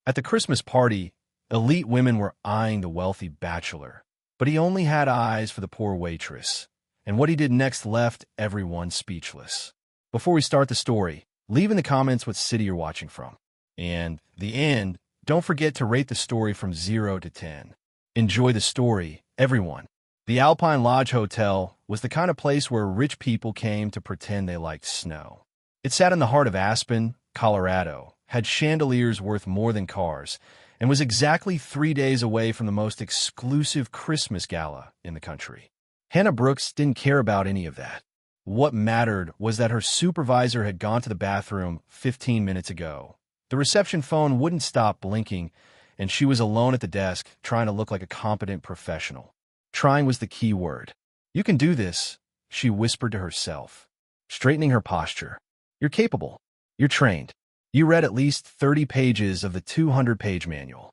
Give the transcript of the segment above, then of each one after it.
At the Christmas party, elite women were eyeing the wealthy bachelor, but he only had eyes for the poor waitress, and what he did next left everyone speechless. Before we start the story, leave in the comments what city you're watching from. And the end, don't forget to rate the story from 0 to 10. Enjoy the story, everyone. The Alpine Lodge Hotel was the kind of place where rich people came to pretend they liked snow. It sat in the heart of Aspen, Colorado, had chandeliers worth more than cars, and was exactly 3 days away from the most exclusive Christmas gala in the country. Hannah Brooks didn't care about any of that. What mattered was that her supervisor had gone to the bathroom 15 minutes ago. The reception phone wouldn't stop blinking, and she was alone at the desk trying to look like a competent professional. Trying was the key word. "You can do this," she whispered to herself, straightening her posture. "You're capable. You're trained. You read at least 30 pages of the 200-page manual.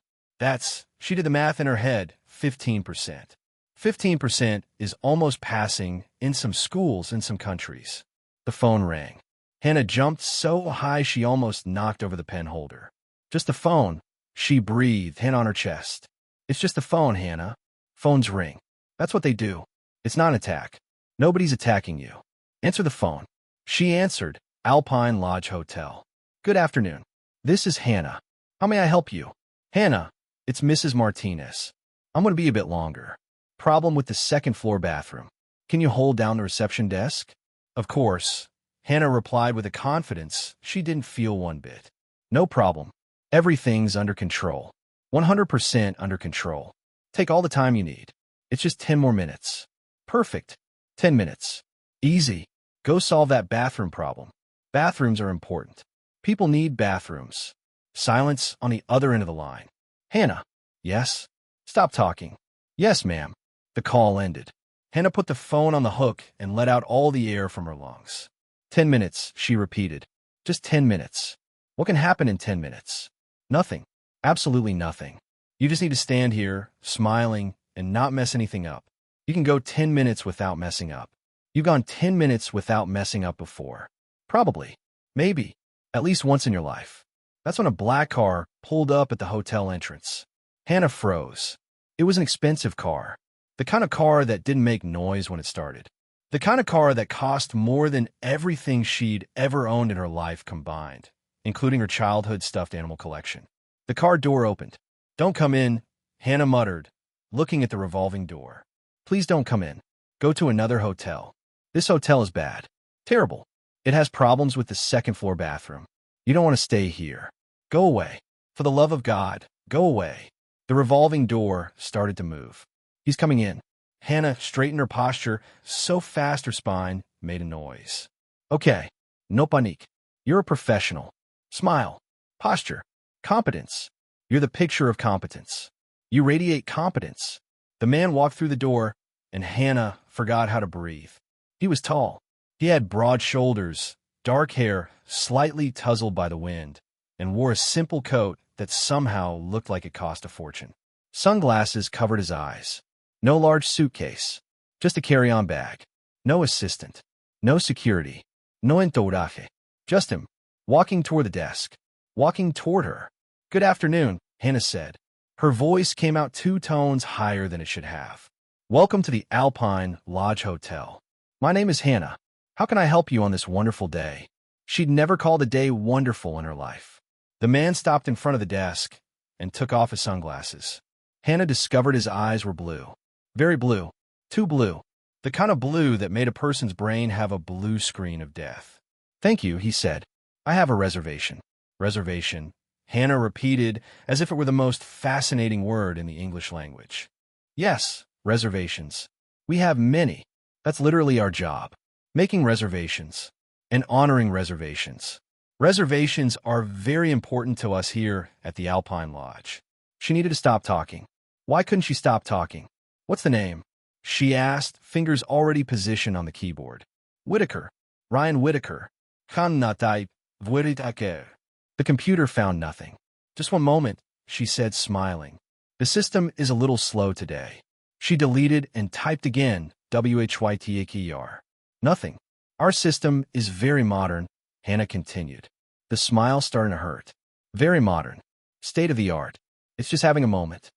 She did the math in her head, 15%. 15% is almost passing in some schools in some countries." The phone rang. Hannah jumped so high she almost knocked over the pen holder. "Just the phone," she breathed, hand on her chest. "It's just the phone, Hannah. Phones ring. That's what they do. It's not an attack. Nobody's attacking you. Answer the phone." She answered, Alpine Lodge Hotel. "Good afternoon. This is Hannah. How may I help you?" "Hannah, it's Mrs. Martinez. I'm going to be a bit longer. Problem with the second-floor bathroom. Can you hold down the reception desk?" "Of course," Hannah replied with a confidence she didn't feel one bit. "No problem. Everything's under control. 100% under control. Take all the time you need. It's just 10 more minutes." "Perfect. 10 minutes. Easy. Go solve that bathroom problem. Bathrooms are important. People need bathrooms." Silence on the other end of the line. "Hannah." "Yes?" "Stop talking." "Yes, ma'am." The call ended. Hannah put the phone on the hook and let out all the air from her lungs. 10 minutes, she repeated. "Just 10 minutes. What can happen in 10 minutes? Nothing. Absolutely nothing. You just need to stand here, smiling, and not mess anything up. You can go 10 minutes without messing up. You've gone 10 minutes without messing up before. Probably. Maybe. At least once in your life." That's when a black car pulled up at the hotel entrance. Hannah froze. It was an expensive car. The kind of car that didn't make noise when it started. The kind of car that cost more than everything she'd ever owned in her life combined, including her childhood stuffed animal collection. The car door opened. "Don't come in," Hannah muttered, looking at the revolving door. "Please don't come in. Go to another hotel. This hotel is bad. Terrible. It has problems with the second-floor bathroom. You don't want to stay here. Go away. For the love of God, go away." The revolving door started to move. "He's coming in." Hannah straightened her posture so fast her spine made a noise. "Okay. No panique. You're a professional. Smile. Posture. Competence. You're the picture of competence. You radiate competence." The man walked through the door, and Hannah forgot how to breathe. He was tall. He had broad shoulders, dark hair slightly tousled by the wind, and wore a simple coat that somehow looked like it cost a fortune. Sunglasses covered his eyes. No large suitcase. Just a carry-on bag. No assistant. No security. No entourage. Just him, walking toward the desk. Walking toward her. "Good afternoon," Hannah said. Her voice came out 2 tones higher than it should have. "Welcome to the Alpine Lodge Hotel. My name is Hannah. How can I help you on this wonderful day?" She'd never called a day wonderful in her life. The man stopped in front of the desk and took off his sunglasses. Hannah discovered his eyes were blue. Very blue. Too blue. The kind of blue that made a person's brain have a blue screen of death. "Thank you," he said. "I have a reservation." "Reservation," Hannah repeated as if it were the most fascinating word in the English language. "Yes, reservations. We have many. That's literally our job. Making reservations and honoring reservations. Reservations are very important to us here at the Alpine Lodge." She needed to stop talking. Why couldn't she stop talking? "What's the name?" she asked, fingers already positioned on the keyboard. "Whitaker. Ryan Whitaker. Kannatai Whitaker." The computer found nothing. "Just one moment," she said, smiling. "The system is a little slow today." She deleted and typed again, WHYTAKER. Nothing. "Our system is very modern," Hannah continued. The smile started to hurt. "Very modern. State of the art. It's just having a moment.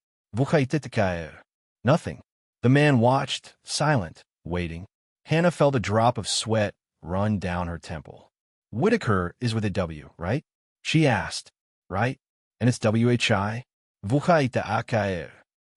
Nothing. The man watched, silent, waiting. Hannah felt a drop of sweat run down her temple. Whitaker is with a W, right? She asked. Right? And it's W-H-I?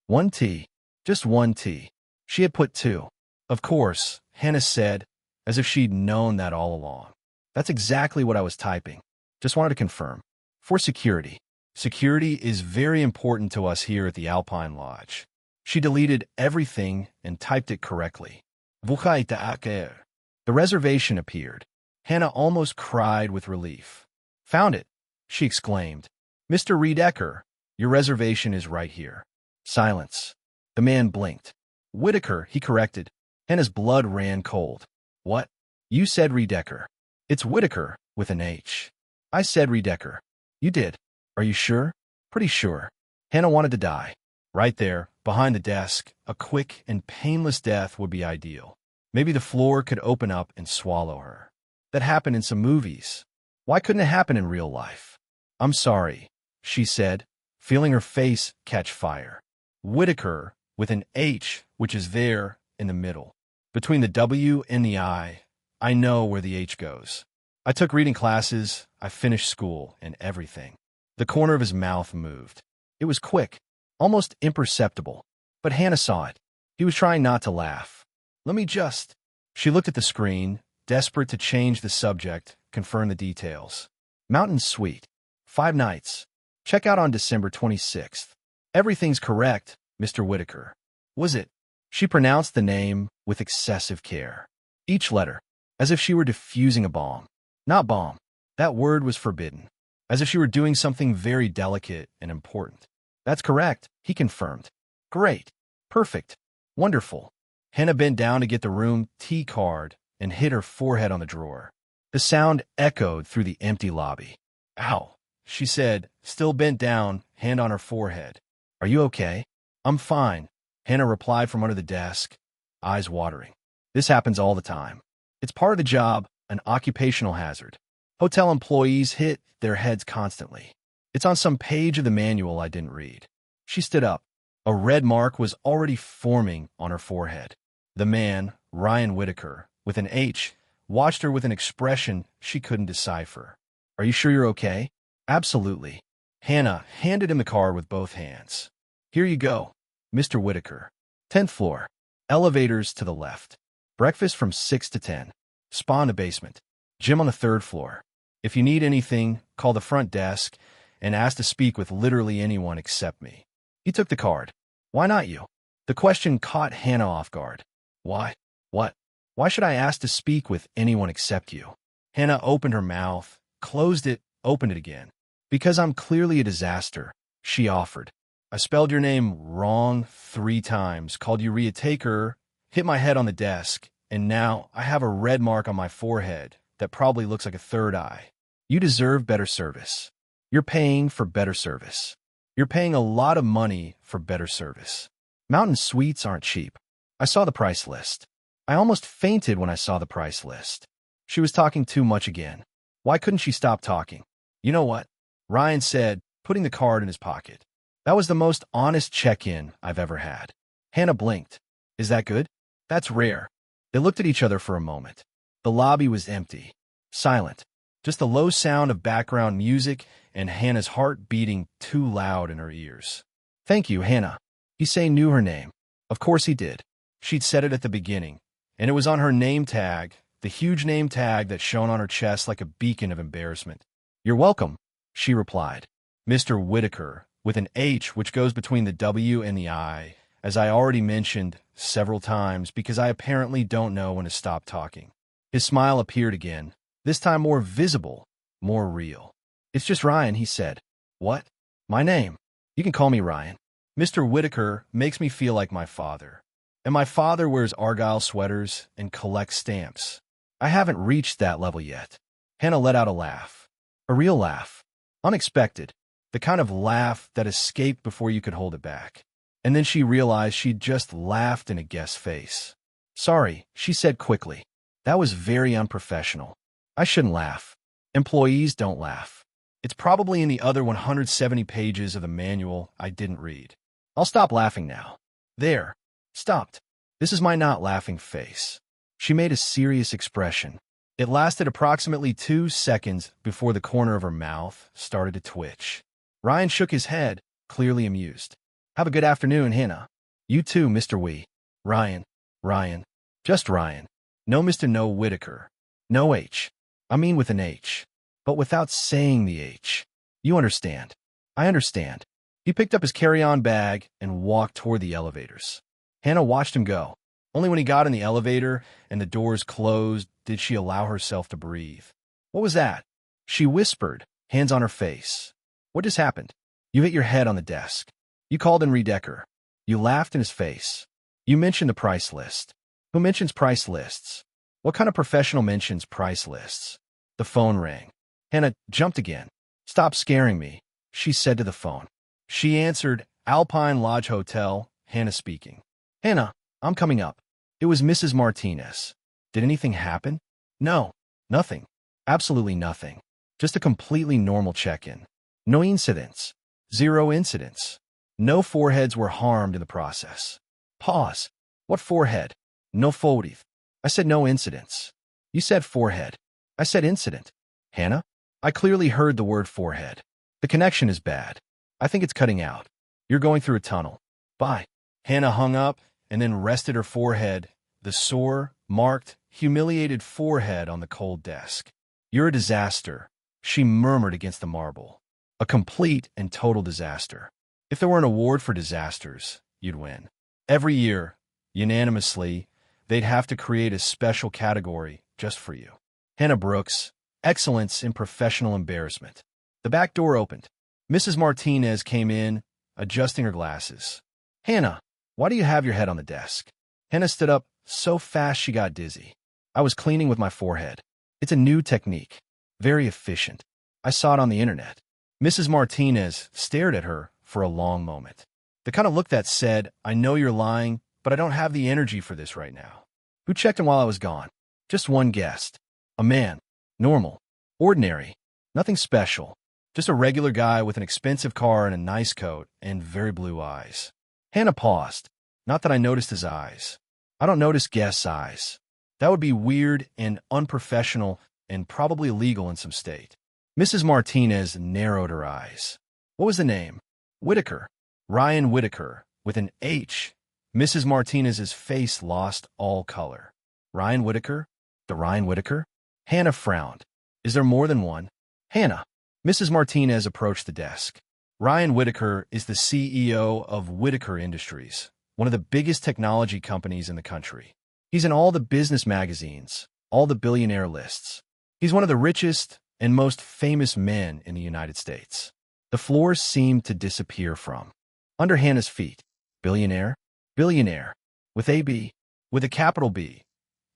One T. Just one T. She had put two. Of course, Hannah said, as if she'd known that all along. That's exactly what I was typing. Just wanted to confirm. For security. Security is very important to us here at the Alpine Lodge. She deleted everything and typed it correctly. The reservation appeared. Hannah almost cried with relief. Found it, she exclaimed. Mr. Redecker, your reservation is right here. Silence. The man blinked. Whitaker, he corrected. Hannah's blood ran cold. What? You said Redecker. It's Whitaker, with an H. I said Redecker. You did. Are you sure? Pretty sure. Hannah wanted to die. Right there, behind the desk, a quick and painless death would be ideal. Maybe the floor could open up and swallow her. That happened in some movies. Why couldn't it happen in real life? I'm sorry, she said, feeling her face catch fire. Whitaker, with an H, which is there in the middle. Between the W and the I know where the H goes. I took reading classes, I finished school, and everything. The corner of his mouth moved. It was quick, almost imperceptible, but Hannah saw it. He was trying not to laugh. Let me just... She looked at the screen, desperate to change the subject, confirm the details. Mountain Suite. 5 nights. Check out on December 26th. Everything's correct, Mr. Whitaker. Was it? She pronounced the name with excessive care. Each letter, as if she were diffusing a bomb. Not bomb. That word was forbidden. As if she were doing something very delicate and important. That's correct, he confirmed. Great. Perfect. Wonderful. Hannah bent down to get the room T card and hit her forehead on the drawer. The sound echoed through the empty lobby. Ow, she said, still bent down, hand on her forehead. Are you okay? I'm fine, Hannah replied from under the desk, eyes watering. This happens all the time. It's part of the job, an occupational hazard. Hotel employees hit their heads constantly. It's on some page of the manual I didn't read. She stood up. A red mark was already forming on her forehead. The man, Ryan Whitaker, with an H, watched her with an expression she couldn't decipher. Are you sure you're okay? Absolutely. Hannah handed him the card with both hands. Here you go, Mr. Whitaker. 10th floor. Elevators to the left. Breakfast from 6 to 10. Spa in the basement. Gym on the 3rd floor. If you need anything, call the front desk and ask to speak with literally anyone except me. He took the card. Why not you? The question caught Hannah off guard. Why? What? Why should I ask to speak with anyone except you? Hannah opened her mouth, closed it, opened it again. Because I'm clearly a disaster, she offered. I spelled your name wrong 3 times, called you Rhea Taker, hit my head on the desk, and now I have a red mark on my forehead that probably looks like a 3rd eye. You deserve better service. You're paying for better service. You're paying a lot of money for better service. Mountain suites aren't cheap. I saw the price list. I almost fainted when I saw the price list. She was talking too much again. Why couldn't she stop talking? You know what? Ryan said, putting the card in his pocket. That was the most honest check-in I've ever had. Hannah blinked. Is that good? That's rare. They looked at each other for a moment. The lobby was empty. Silent. Just the low sound of background music and Hannah's heart beating too loud in her ears. Thank you, Hannah. Issei knew her name. Of course he did. She'd said it at the beginning, and it was on her name tag, the huge name tag that shone on her chest like a beacon of embarrassment. You're welcome, she replied. Mr. Whitaker, with an H which goes between the W and the I, as I already mentioned several times because I apparently don't know when to stop talking. His smile appeared again, this time more visible, more real. It's just Ryan, he said. What? My name. You can call me Ryan. Mr. Whitaker makes me feel like my father. And my father wears Argyle sweaters and collects stamps. I haven't reached that level yet. Hannah let out a laugh. A real laugh. Unexpected. The kind of laugh that escaped before you could hold it back. And then she realized she'd just laughed in a guest's face. Sorry, she said quickly. That was very unprofessional. I shouldn't laugh. Employees don't laugh. It's probably in the other 170 pages of the manual I didn't read. I'll stop laughing now. There. Stopped. This is my not laughing face. She made a serious expression. It lasted approximately 2 seconds before the corner of her mouth started to twitch. Ryan shook his head, clearly amused. Have a good afternoon, Hannah. You too, Mr. Wee. Ryan. Ryan. Just Ryan. No Mr. No Whitaker. No H. I mean with an H. But without saying the H. You understand. I understand. He picked up his carry-on bag and walked toward the elevators. Hannah watched him go. Only when he got in the elevator and the doors closed did she allow herself to breathe. What was that? She whispered, hands on her face. What just happened? You hit your head on the desk. You called in Redecker. You laughed in his face. You mentioned the price list. Who mentions price lists? What kind of professional mentions price lists? The phone rang. Hannah jumped again. Stop scaring me, she said to the phone. She answered, Alpine Lodge Hotel, Hannah speaking. Hannah, I'm coming up. It was Mrs. Martinez. Did anything happen? No, nothing. Absolutely nothing. Just a completely normal check-in. No incidents. 0 incidents. No foreheads were harmed in the process. Pause. What forehead? No forehead. I said no incidents. You said forehead. I said incident. Hannah? I clearly heard the word forehead. The connection is bad. I think it's cutting out. You're going through a tunnel. Bye. Hannah hung up and then rested her forehead, the sore, marked, humiliated forehead on the cold desk. You're a disaster, she murmured against the marble. A complete and total disaster. If there were an award for disasters, you'd win. Every year, unanimously, they'd have to create a special category just for you. Hannah Brooks, excellence in professional embarrassment. The back door opened. Mrs. Martinez came in, adjusting her glasses. Hannah, why do you have your head on the desk? Hannah stood up so fast she got dizzy. I was cleaning with my forehead. It's a new technique. Very efficient. I saw it on the internet. Mrs. Martinez stared at her for a long moment. The kind of look that said, I know you're lying, but I don't have the energy for this right now. Who checked in while I was gone? Just one guest. A man. Normal. Ordinary. Nothing special. Just a regular guy with an expensive car and a nice coat and very blue eyes. Hannah paused. Not that I noticed his eyes. I don't notice guests' eyes. That would be weird and unprofessional and probably illegal in some state. Mrs. Martinez narrowed her eyes. What was the name? Whitaker. Ryan Whitaker, with an H. Mrs. Martinez's face lost all color. Ryan Whitaker? The Ryan Whitaker? Hannah frowned. Is there more than one? Hannah. Mrs. Martinez approached the desk. Ryan Whitaker is the CEO of Whitaker Industries, one of the biggest technology companies in the country. He's in all the business magazines, all the billionaire lists. He's one of the richest and most famous men in the United States. The floor seemed to disappear from under Hannah's feet. Billionaire? Billionaire. With a B. With a capital B.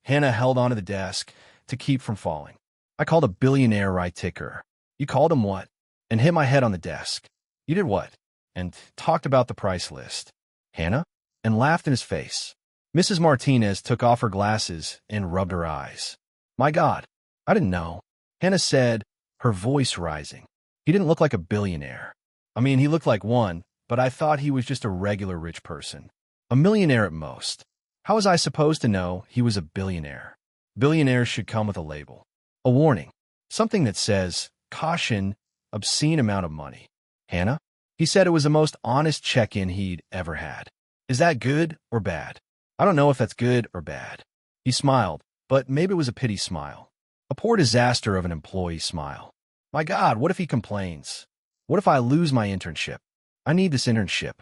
Hannah held onto the desk to keep from falling. I called a billionaire right ticker. You called him what? And hit my head on the desk. You did what? And talked about the price list. Hannah? And laughed in his face. Mrs. Martinez took off her glasses and rubbed her eyes. My God, I didn't know. Hannah said, her voice rising. He didn't look like a billionaire. I mean, he looked like one, but I thought he was just a regular rich person. A millionaire at most. How was I supposed to know he was a billionaire? Billionaires should come with a label. A warning. Something that says, caution, obscene amount of money. Hannah? He said it was the most honest check-in he'd ever had. Is that good or bad? I don't know if that's good or bad. He smiled, but maybe it was a pity smile. A poor disaster of an employee smile. My God, what if he complains? What if I lose my internship? I need this internship.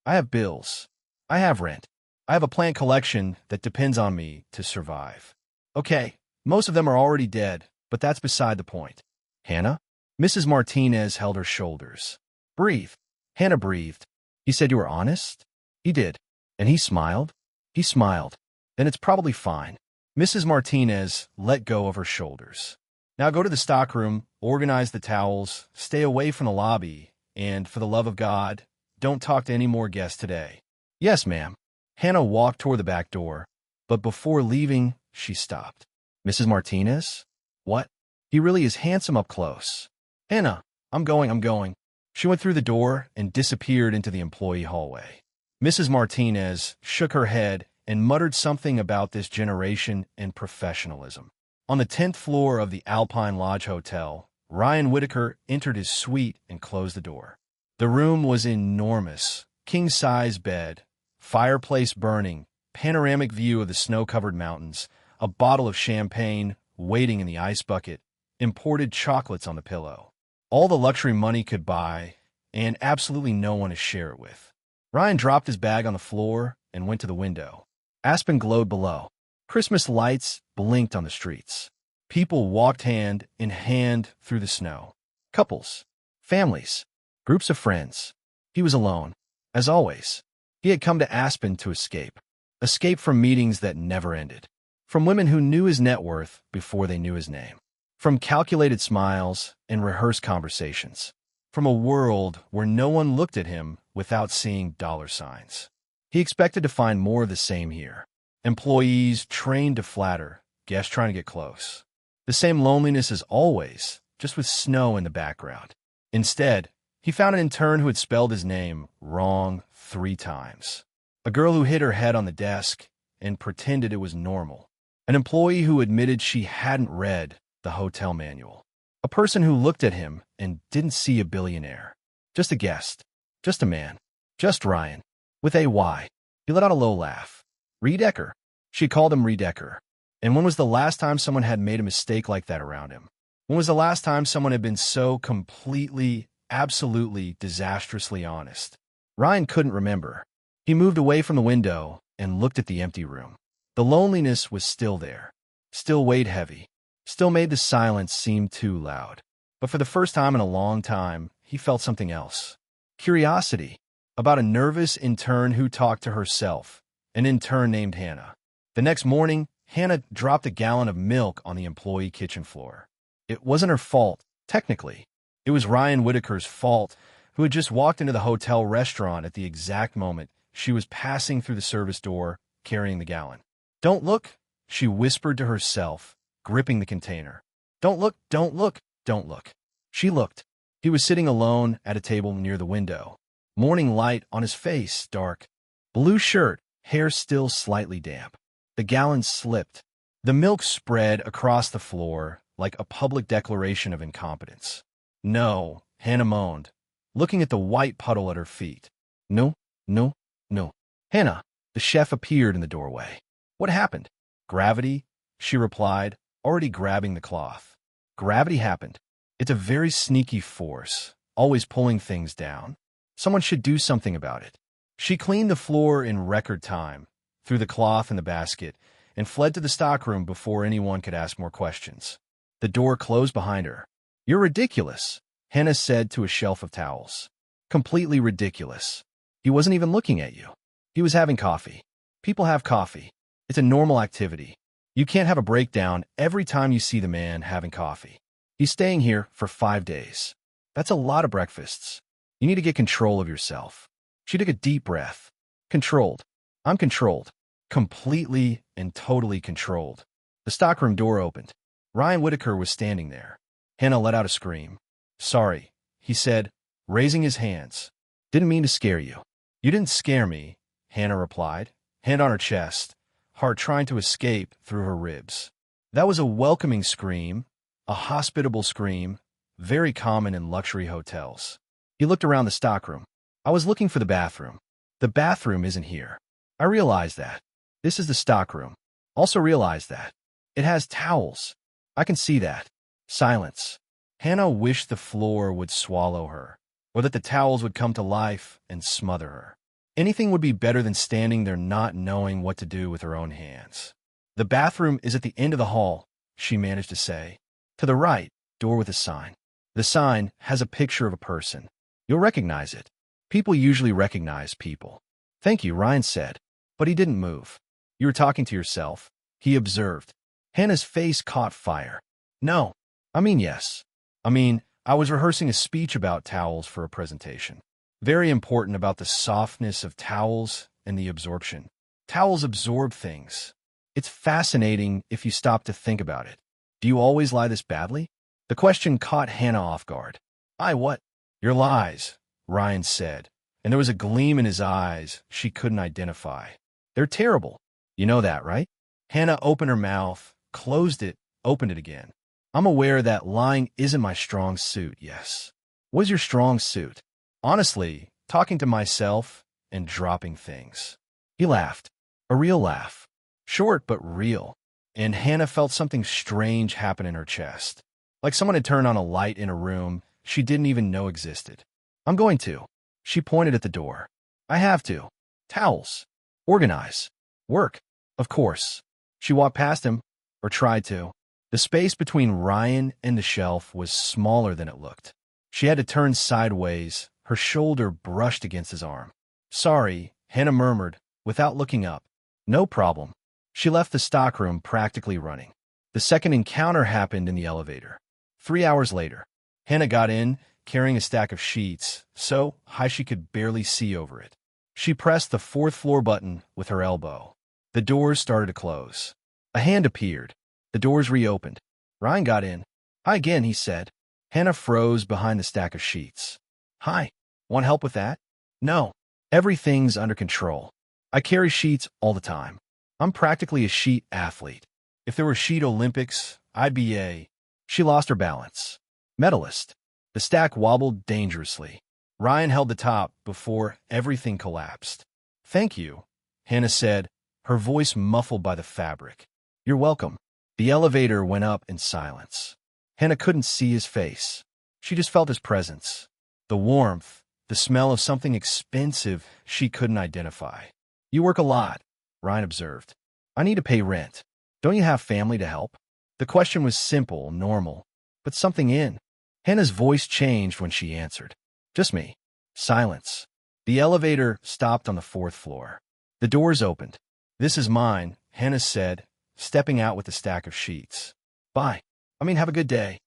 I have bills. I have rent. I have a plant collection that depends on me to survive. Okay, most of them are already dead, but that's beside the point. Hannah? Mrs. Martinez held her shoulders. Breathe. Hannah breathed. He said you were honest? He did. And he smiled? He smiled. Then it's probably fine. Mrs. Martinez let go of her shoulders. Now go to the stockroom, organize the towels, stay away from the lobby, and for the love of God, don't talk to any more guests today. Yes, ma'am. Hannah walked toward the back door, but before leaving, she stopped. Mrs. Martinez? What? He really is handsome up close. Hannah, I'm going. She went through the door and disappeared into the employee hallway. Mrs. Martinez shook her head and muttered something about this generation and professionalism. On the 10th floor of the Alpine Lodge Hotel, Ryan Whitaker entered his suite and closed the door. The room was enormous. King-size bed, fireplace burning, panoramic view of the snow-covered mountains, a bottle of champagne waiting in the ice bucket, imported chocolates on the pillow. All the luxury money could buy, and absolutely no one to share it with. Ryan dropped his bag on the floor and went to the window. Aspen glowed below. Christmas lights blinked on the streets. People walked hand in hand through the snow. Couples, families, groups of friends. He was alone. As always, he had come to Aspen to escape. Escape from meetings that never ended. From women who knew his net worth before they knew his name. From calculated smiles and rehearsed conversations. From a world where no one looked at him without seeing dollar signs. He expected to find more of the same here. Employees trained to flatter, guests trying to get close. The same loneliness as always, just with snow in the background. Instead, he found an intern who had spelled his name wrong 3 times. A girl who hid her head on the desk and pretended it was normal. An employee who admitted she hadn't read the hotel manual. A person who looked at him and didn't see a billionaire. Just a guest. Just a man. Just Ryan. With a Y. He let out a low laugh. Redecker. She called him Redecker. And when was the last time someone had made a mistake like that around him? When was the last time someone had been so completely, absolutely, disastrously honest? Ryan couldn't remember. He moved away from the window and looked at the empty room. The loneliness was still there. Still weighed heavy. Still made the silence seem too loud. But for the first time in a long time, he felt something else. Curiosity. About a nervous intern who talked to herself. An intern named Hannah. The next morning, Hannah dropped a gallon of milk on the employee kitchen floor. It wasn't her fault, technically. It was Ryan Whitaker's fault, who had just walked into the hotel restaurant at the exact moment she was passing through the service door, carrying the gallon. Don't look, she whispered to herself, gripping the container. Don't look, don't look, don't look. She looked. He was sitting alone at a table near the window. Morning light on his face, dark. Blue shirt, hair still slightly damp. The gallon slipped. The milk spread across the floor like a public declaration of incompetence. No, Hannah moaned, looking at the white puddle at her feet. No, no, no. Hannah, the chef appeared in the doorway. What happened? Gravity, she replied, already grabbing the cloth. Gravity happened. It's a very sneaky force, always pulling things down. Someone should do something about it. She cleaned the floor in record time, threw the cloth in the basket, and fled to the stockroom before anyone could ask more questions. The door closed behind her. You're ridiculous, Hannah said to a shelf of towels. Completely ridiculous. He wasn't even looking at you. He was having coffee. People have coffee. It's a normal activity. You can't have a breakdown every time you see the man having coffee. He's staying here for 5 days. That's a lot of breakfasts. You need to get control of yourself. She took a deep breath. Controlled. I'm controlled. Completely and totally controlled. The stockroom door opened. Ryan Whitaker was standing there. Hannah let out a scream. Sorry, he said, raising his hands. Didn't mean to scare you. You didn't scare me, Hannah replied, hand on her chest, heart trying to escape through her ribs. That was a welcoming scream, a hospitable scream, very common in luxury hotels. He looked around the stockroom. I was looking for the bathroom. The bathroom isn't here. I realize that. This is the stockroom. Also realize that. It has towels. I can see that. Silence. Hannah wished the floor would swallow her, or that the towels would come to life and smother her. Anything would be better than standing there not knowing what to do with her own hands. The bathroom is at the end of the hall, she managed to say. To the right, door with a sign. The sign has a picture of a person. You'll recognize it. People usually recognize people. Thank you, Ryan said. But he didn't move. You were talking to yourself, he observed. Hannah's face caught fire. No. I mean, yes. I was rehearsing a speech about towels for a presentation. Very important about the softness of towels and the absorption. Towels absorb things. It's fascinating if you stop to think about it. Do you always lie this badly? The question caught Hannah off guard. What? Your lies, Ryan said, and there was a gleam in his eyes she couldn't identify. They're terrible. You know that, right? Hannah opened her mouth, closed it, opened it again. I'm aware that lying isn't my strong suit, yes. What's your strong suit? Honestly, talking to myself and dropping things. He laughed. A real laugh. Short but real. And Hannah felt something strange happen in her chest. Like someone had turned on a light in a room she didn't even know existed. I'm going to. She pointed at the door. I have to. Towels. Organize. Work. Of course. She walked past him, or tried to. The space between Ryan and the shelf was smaller than it looked. She had to turn sideways. Her shoulder brushed against his arm. Sorry, Hannah murmured, without looking up. No problem. She left the stockroom practically running. The second encounter happened in the elevator. 3 hours later, Hannah got in, carrying a stack of sheets, so high she could barely see over it. She pressed the fourth floor button with her elbow. The doors started to close. A hand appeared. The doors reopened. Ryan got in. Hi again, he said. Hannah froze behind the stack of sheets. Hi. Want help with that? No. Everything's under control. I carry sheets all the time. I'm practically a sheet athlete. If there were sheet Olympics, I'd be a... She lost her balance. Medalist. The stack wobbled dangerously. Ryan held the top before everything collapsed. Thank you, Hannah said, her voice muffled by the fabric. You're welcome. The elevator went up in silence. Hannah couldn't see his face. She just felt his presence. The warmth, the smell of something expensive she couldn't identify. You work a lot, Ryan observed. I need to pay rent. Don't you have family to help? The question was simple, normal, but something in. Hannah's voice changed when she answered. Just me. Silence. The elevator stopped on the fourth floor. The doors opened. This is mine, Hannah said, stepping out with a stack of sheets. Bye. Have a good day.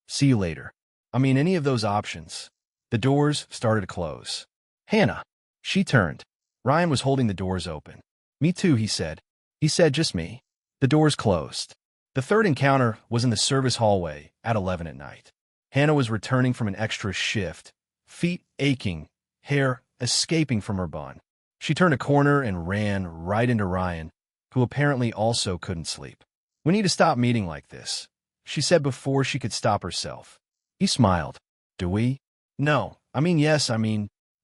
See you later. Any of those options. The doors started to close. Hannah. She turned. Ryan was holding the doors open. Me too, he said. He said, just me. The doors closed. The third encounter was in the service hallway at 11 at night. Hannah was returning from an extra shift, feet aching, hair escaping from her bun. She turned a corner and ran right into Ryan, who apparently also couldn't sleep. We need to stop meeting like this, she said before she could stop herself. He smiled. Do we? No. Yes.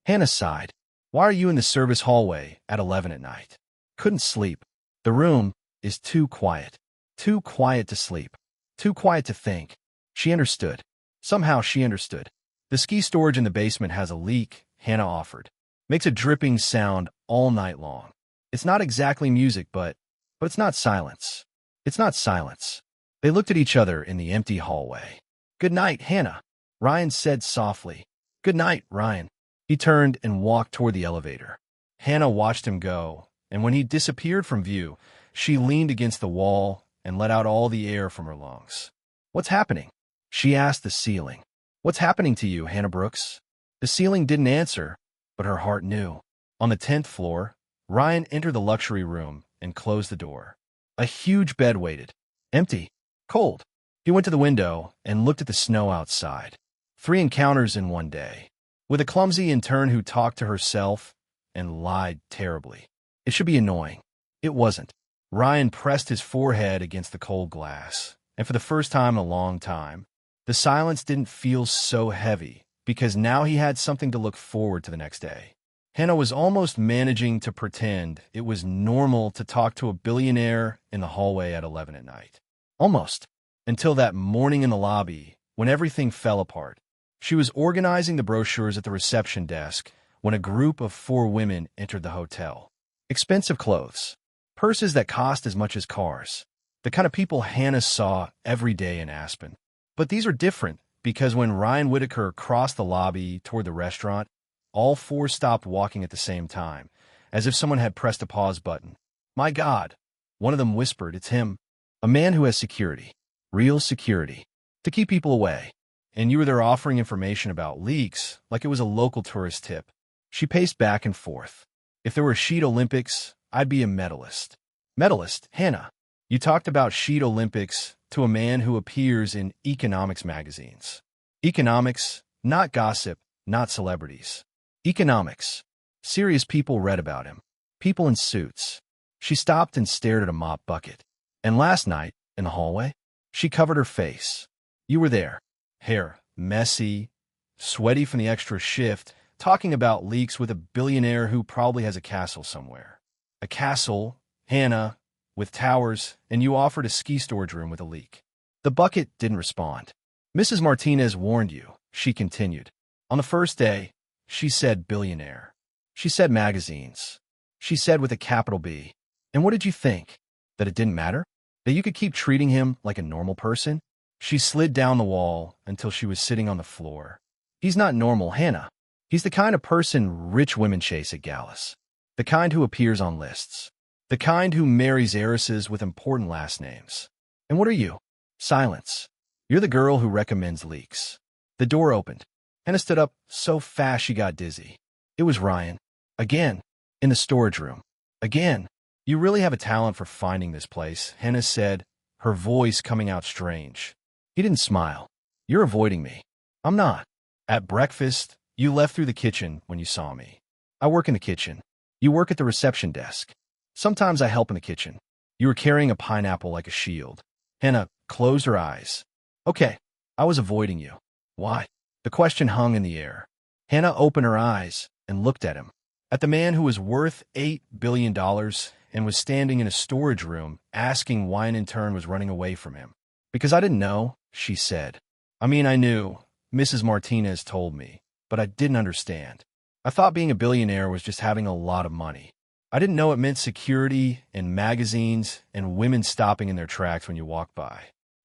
Hannah sighed. Why are you in the service hallway at 11 at night? Couldn't sleep. The room is too quiet. Too quiet to sleep. Too quiet to think. She understood. Somehow she understood. The ski storage in the basement has a leak, Hannah offered. Makes a dripping sound all night long. It's not exactly music, but it's not silence. It's not silence. They looked at each other in the empty hallway. Good night, Hannah, Ryan said softly. Good night, Ryan. He turned and walked toward the elevator. Hannah watched him go, and when he disappeared from view, she leaned against the wall and let out all the air from her lungs. What's happening? She asked the ceiling. What's happening to you, Hannah Brooks? The ceiling didn't answer, but her heart knew. On the 10th floor, Ryan entered the luxury room and closed the door. A huge bed waited. Empty. Cold. He went to the window and looked at the snow outside. 3 encounters in one day. With a clumsy intern who talked to herself and lied terribly. It should be annoying. It wasn't. Ryan pressed his forehead against the cold glass, and for the first time in a long time, the silence didn't feel so heavy, because now he had something to look forward to the next day. Hannah was almost managing to pretend it was normal to talk to a billionaire in the hallway at 11 at night. Almost. Until that morning in the lobby, when everything fell apart. She was organizing the brochures at the reception desk when a group of 4 women entered the hotel. Expensive clothes. Purses that cost as much as cars. The kind of people Hannah saw every day in Aspen. But these are different because when Ryan Whitaker crossed the lobby toward the restaurant, all 4 stopped walking at the same time, as if someone had pressed a pause button. My God, one of them whispered, it's him. A man who has security. Real security. To keep people away. And you were there offering information about leaks like it was a local tourist tip. She paced back and forth. If there were sheet Olympics, I'd be a medalist. Medalist, Hannah. You talked about sheet Olympics to a man who appears in economics magazines. Economics, not gossip, not celebrities. Economics. Serious people read about him. People in suits. She stopped and stared at a mop bucket. And last night, in the hallway, she covered her face. You were there. Hair messy, sweaty from the extra shift, talking about leaks with a billionaire who probably has a castle somewhere. A castle, Hannah, with towers, and you offered a ski storage room with a leak. The bucket didn't respond. Mrs. Martinez warned you, she continued. On the first day, she said billionaire. She said magazines. She said with a capital B. And what did you think? That it didn't matter? That you could keep treating him like a normal person? She slid down the wall until she was sitting on the floor. He's not normal, Hannah. He's the kind of person rich women chase at galas. The kind who appears on lists. The kind who marries heiresses with important last names. And what are you? Silence. You're the girl who recommends leaks. The door opened. Hannah stood up so fast she got dizzy. It was Ryan. Again. In the storage room. Again. You really have a talent for finding this place, Hannah said, her voice coming out strange. He didn't smile. You're avoiding me. I'm not. At breakfast, you left through the kitchen when you saw me. I work in the kitchen. You work at the reception desk. Sometimes I help in the kitchen. You were carrying a pineapple like a shield. Hannah closed her eyes. Okay, I was avoiding you. Why? The question hung in the air. Hannah opened her eyes and looked at him. At the man who was worth $8 billion and was standing in a storage room asking why an intern was running away from him. Because I didn't know, she said. I mean, I knew. Mrs. Martinez told me, but I didn't understand. I thought being a billionaire was just having a lot of money. I didn't know it meant security and magazines and women stopping in their tracks when you walk by.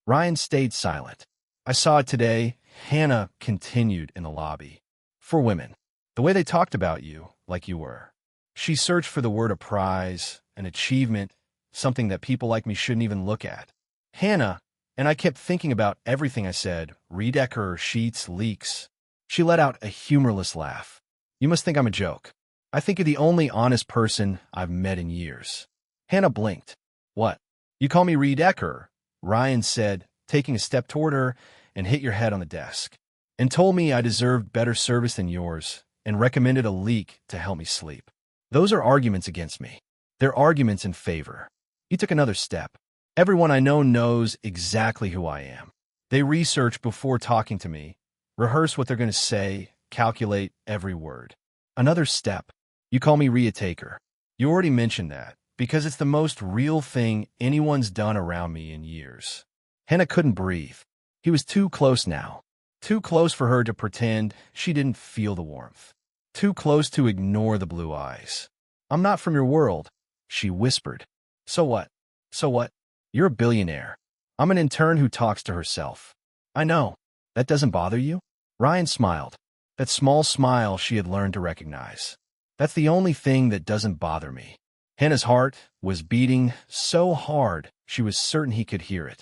Ryan stayed silent. I saw it today, Hannah continued in the lobby. For women. The way they talked about you, like you were. She searched for the word a prize, an achievement, something that people like me shouldn't even look at. Hannah, and I kept thinking about everything I said, redecker, sheets, leaks. She let out a humorless laugh. You must think I'm a joke. I think you're the only honest person I've met in years. Hannah blinked. What? You call me redecker? Ryan said, taking a step toward her, and hit your head on the desk. And told me I deserved better service than yours, and recommended a leak to help me sleep. Those are arguments against me. They're arguments in favor. You took another step. Everyone I know knows exactly who I am. They research before talking to me, rehearse what they're going to say, calculate every word. Another step. You call me Rhea Taker. You already mentioned that, because it's the most real thing anyone's done around me in years. Hannah couldn't breathe. He was too close now. Too close for her to pretend she didn't feel the warmth. Too close to ignore the blue eyes. I'm not from your world, she whispered. So what? So what? You're a billionaire. I'm an intern who talks to herself. I know. That doesn't bother you? Ryan smiled. That small smile she had learned to recognize. That's the only thing that doesn't bother me. Hannah's heart was beating so hard she was certain he could hear it.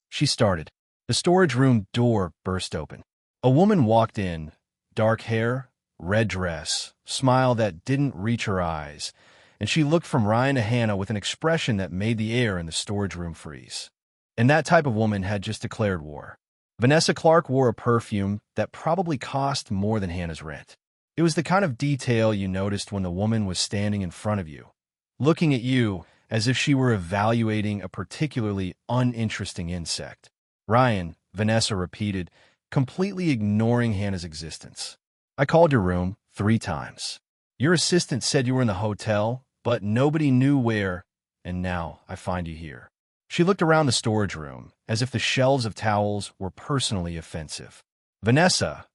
She started. The storage room door burst open. A woman walked in, dark hair, red dress, smile that didn't reach her eyes, and she looked from Ryan to Hannah with an expression that made the air in the storage room freeze. And that type of woman had just declared war. Vanessa Clark wore a perfume that probably cost more than Hannah's rent. It was the kind of detail you noticed when the woman was standing in front of you, looking at you as if she were evaluating a particularly uninteresting insect. Ryan, Vanessa repeated, completely ignoring Hannah's existence. I called your room 3 times. Your assistant said you were in the hotel, but nobody knew where, and now I find you here. She looked around the storage room, as if the shelves of towels were personally offensive. Vanessa,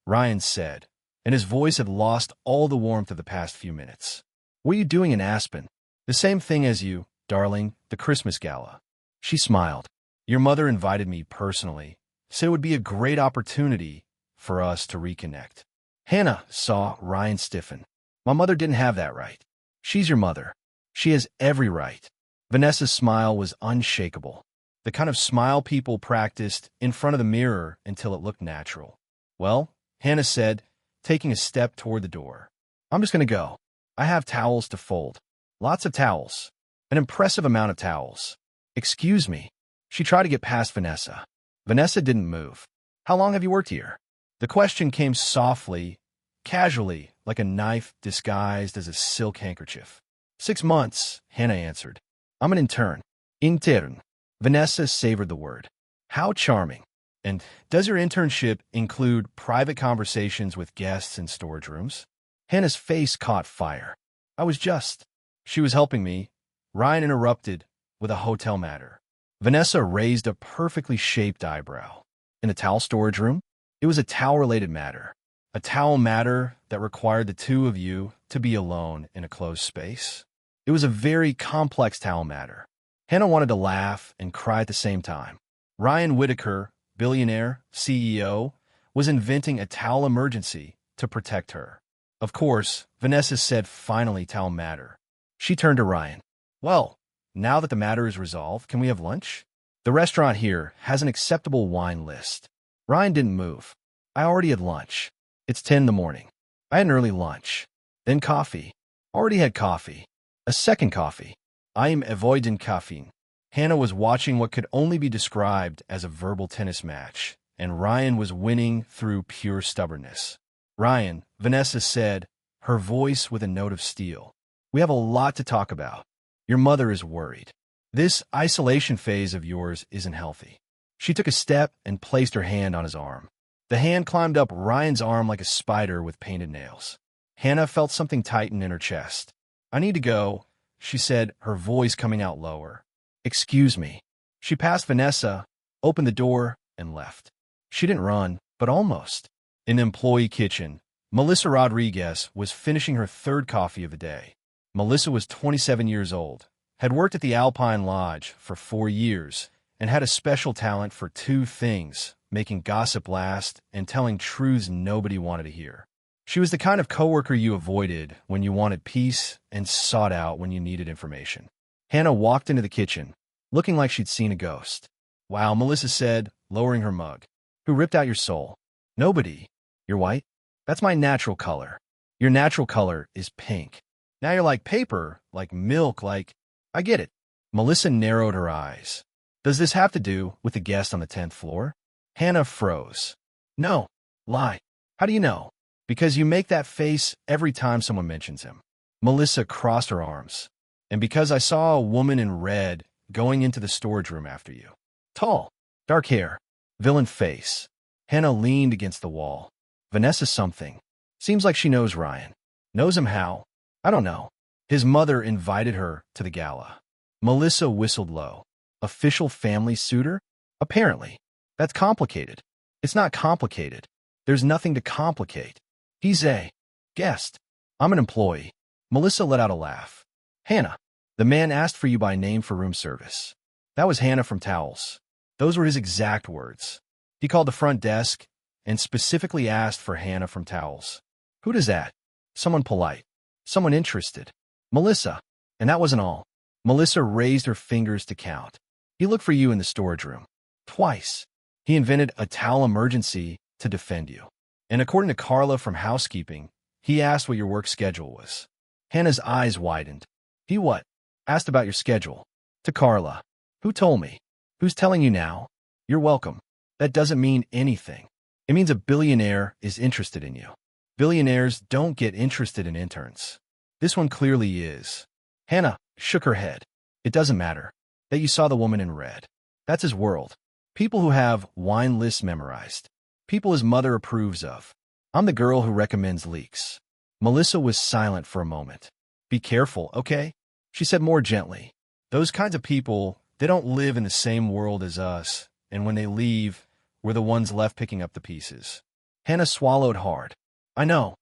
Ryan said, and his voice had lost all the warmth of the past few minutes. What are you doing in Aspen? The same thing as you, darling, the Christmas gala. She smiled. Your mother invited me personally, said it would be a great opportunity for us to reconnect. Hannah saw Ryan stiffen. My mother didn't have that right. She's your mother. She has every right. Vanessa's smile was unshakable, the kind of smile people practiced in front of the mirror until it looked natural. Well, Hannah said, taking a step toward the door. I'm just going to go. I have towels to fold. Lots of towels. An impressive amount of towels. Excuse me. She tried to get past Vanessa. Vanessa didn't move. How long have you worked here? The question came softly, casually, like a knife disguised as a silk handkerchief. 6 months, Hannah answered. I'm an intern. Intern. Vanessa savored the word. How charming. And does your internship include private conversations with guests in storage rooms? Hannah's face caught fire. I was just. She was helping me. Ryan interrupted with a hotel matter. Vanessa raised a perfectly shaped eyebrow. In the towel storage room? It was a towel-related matter. A towel matter that required the two of you to be alone in a closed space. It was a very complex towel matter. Hannah wanted to laugh and cry at the same time. Ryan Whitaker, billionaire, CEO, was inventing a towel emergency to protect her. Of course, Vanessa said finally towel matter. She turned to Ryan. Well, now that the matter is resolved, can we have lunch? The restaurant here has an acceptable wine list. Ryan didn't move. I already had lunch. It's 10 in the morning. I had an early lunch. Then coffee. Already had coffee. A second coffee. I am avoiding caffeine. Hannah was watching what could only be described as a verbal tennis match, and Ryan was winning through pure stubbornness. Ryan, Vanessa said, her voice with a note of steel. We have a lot to talk about. Your mother is worried. This isolation phase of yours isn't healthy. She took a step and placed her hand on his arm. The hand climbed up Ryan's arm like a spider with painted nails. Hannah felt something tighten in her chest. I need to go, she said, her voice coming out lower. Excuse me. She passed Vanessa, opened the door, and left. She didn't run, but almost. In the employee kitchen, Melissa Rodriguez was finishing her third coffee of the day. Melissa was 27 years old, had worked at the Alpine Lodge for 4 years, and had a special talent for two things: making gossip last and telling truths nobody wanted to hear. She was the kind of coworker you avoided when you wanted peace and sought out when you needed information. Hannah walked into the kitchen, looking like she'd seen a ghost. Wow, Melissa said, lowering her mug. Who ripped out your soul? Nobody. You're white? That's my natural color. Your natural color is pink. Now you're like paper, like milk, like... I get it. Melissa narrowed her eyes. Does this have to do with the guest on the 10th floor? Hannah froze. No. Lie. How do you know? Because you make that face every time someone mentions him. Melissa crossed her arms. And because I saw a woman in red going into the storage room after you. Tall. Dark hair. Villain face. Hannah leaned against the wall. Vanessa something. Seems like she knows Ryan. Knows him how? I don't know. His mother invited her to the gala. Melissa whistled low. Official family suitor? Apparently. That's complicated. It's not complicated. There's nothing to complicate. He's a guest. I'm an employee. Melissa let out a laugh. Hannah. The man asked for you by name for room service. That was Hannah from Towels. Those were his exact words. He called the front desk and specifically asked for Hannah from Towels. Who does that? Someone polite. Someone interested. Melissa. And that wasn't all. Melissa raised her fingers to count. He looked for you in the storage room. Twice. He invented a towel emergency to defend you. And according to Carla from housekeeping, he asked what your work schedule was. Hannah's eyes widened. He what? Asked about your schedule. To Carla. Who told me? Who's telling you now? You're welcome. That doesn't mean anything. It means a billionaire is interested in you. Billionaires don't get interested in interns. This one clearly is. Hannah shook her head. It doesn't matter. That you saw the woman in red. That's his world. People who have wine lists memorized. People his mother approves of. I'm the girl who recommends leaks. Melissa was silent for a moment. Be careful, okay? She said more gently. Those kinds of people, they don't live in the same world as us, and when they leave, we're the ones left picking up the pieces. Hannah swallowed hard. I know,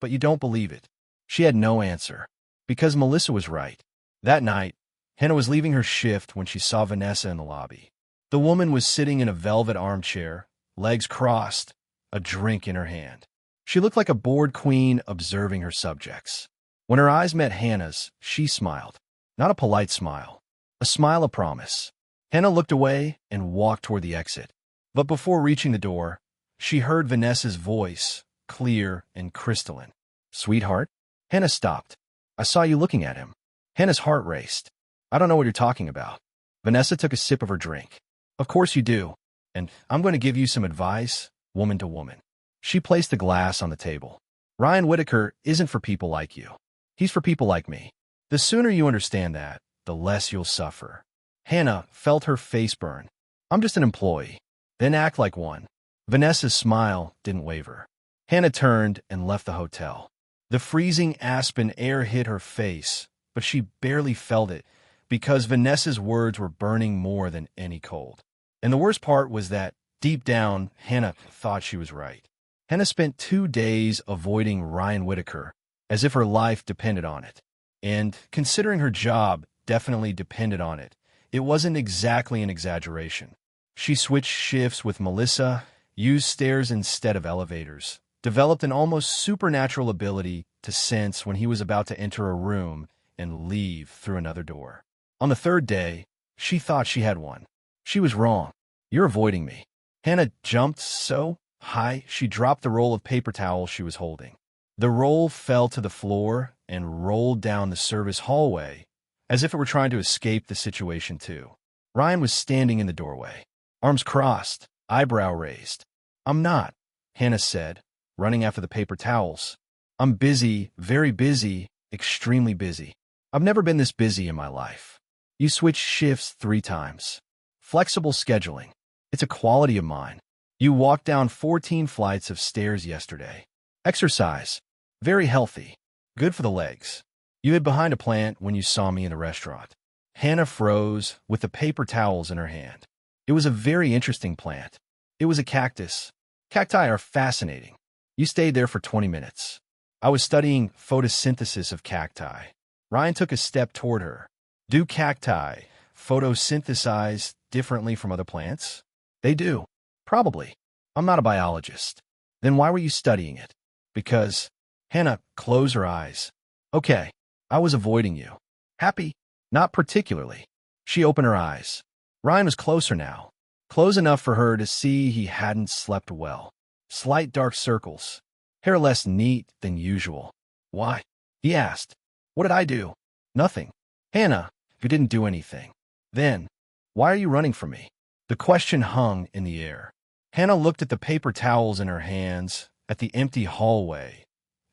but you don't believe it. She had no answer. Because Melissa was right. That night, Hannah was leaving her shift when she saw Vanessa in the lobby. The woman was sitting in a velvet armchair, legs crossed, a drink in her hand. She looked like a bored queen observing her subjects. When her eyes met Hannah's, she smiled. Not a polite smile. A smile of promise. Hannah looked away and walked toward the exit. But before reaching the door, she heard Vanessa's voice, clear and crystalline. Sweetheart? Hannah stopped. I saw you looking at him. Hannah's heart raced. I don't know what you're talking about. Vanessa took a sip of her drink. Of course you do. and I'm going to give you some advice, woman to woman. She placed the glass on the table. Ryan Whitaker isn't for people like you. He's for people like me. The sooner you understand that, the less you'll suffer. Hannah felt her face burn. I'm just an employee. Then act like one. Vanessa's smile didn't waver. Hannah turned and left the hotel. The freezing aspen air hit her face, but she barely felt it because Vanessa's words were burning more than any cold. And the worst part was that, deep down, Hannah thought she was right. Hannah spent 2 days avoiding Ryan Whitaker, as if her life depended on it. And considering her job definitely depended on it, it wasn't exactly an exaggeration. She switched shifts with Melissa, used stairs instead of elevators, developed an almost supernatural ability to sense when he was about to enter a room and leave through another door. On the 3rd day, she thought she had won. She was wrong. You're avoiding me. Hannah jumped so high she dropped the roll of paper towels she was holding. The roll fell to the floor and rolled down the service hallway, as if it were trying to escape the situation too. Ryan was standing in the doorway, arms crossed, eyebrow raised. I'm not, Hannah said, running after the paper towels. I'm busy, very busy, extremely busy. I've never been this busy in my life. You switched shifts 3 times. Flexible scheduling. It's a quality of mine. You walked down 14 flights of stairs yesterday. Exercise. Very healthy. Good for the legs. You hid behind a plant when you saw me in the restaurant. Hannah froze with the paper towels in her hand. It was a very interesting plant. It was a cactus. Cacti are fascinating. You stayed there for 20 minutes. I was studying photosynthesis of cacti. Ryan took a step toward her. Do cacti photosynthesize differently from other plants? They do. Probably. I'm not a biologist. Then why were you studying it? Because... Hannah closed her eyes. Okay, I was avoiding you. Happy? Not particularly. She opened her eyes. Ryan was closer now. Close enough for her to see he hadn't slept well. Slight dark circles. Hair less neat than usual. Why? He asked. What did I do? Nothing. Hannah, you didn't do anything. Then, why are you running from me? The question hung in the air. Hannah looked at the paper towels in her hands, at the empty hallway,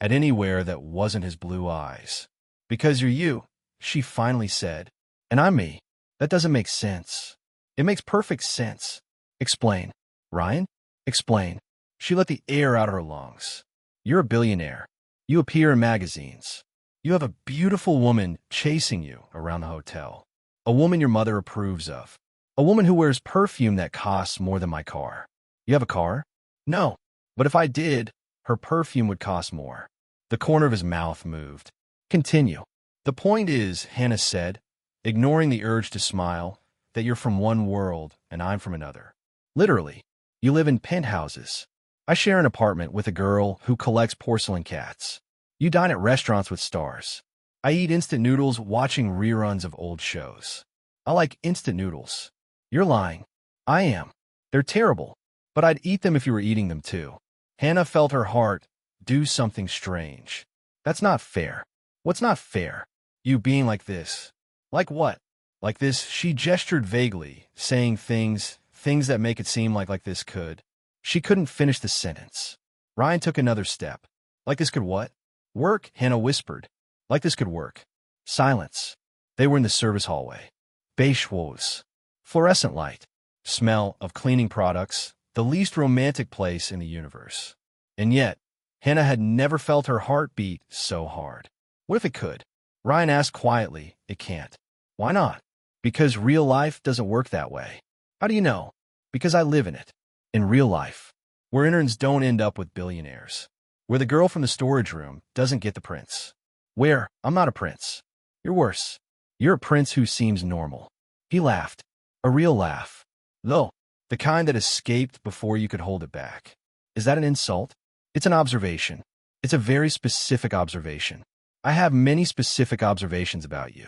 at anywhere that wasn't his blue eyes. Because you're you, she finally said. And I'm me. That doesn't make sense. It makes perfect sense. Explain. Ryan? Explain. She let the air out of her lungs. You're a billionaire. You appear in magazines. You have a beautiful woman chasing you around the hotel. A woman your mother approves of. A woman who wears perfume that costs more than my car. You have a car? No. But if I did, her perfume would cost more. The corner of his mouth moved. Continue. The point is, Hannah said, ignoring the urge to smile, that you're from one world and I'm from another. Literally. You live in penthouses. I share an apartment with a girl who collects porcelain cats. You dine at restaurants with stars. I eat instant noodles watching reruns of old shows. I like instant noodles. You're lying. I am. They're terrible. But I'd eat them if you were eating them too. Hannah felt her heart do something strange. That's not fair. What's not fair? You being like this. Like what? Like this, she gestured vaguely, saying things that make it seem like this could. She couldn't finish the sentence. Ryan took another step. Like this could what? Work, Hannah whispered. Like this could work. Silence. They were in the service hallway. Beige walls. Fluorescent light. Smell of cleaning products. The least romantic place in the universe. And yet, Hannah had never felt her heart beat so hard. What if it could? Ryan asked quietly. It can't. Why not? Because real life doesn't work that way. How do you know? Because I live in it. In real life. Where interns don't end up with billionaires. Where the girl from the storage room doesn't get the prince. Where I'm not a prince. You're worse. You're a prince who seems normal. He laughed. A real laugh. Though, the kind that escaped before you could hold it back. Is that an insult? It's an observation. It's a very specific observation. I have many specific observations about you.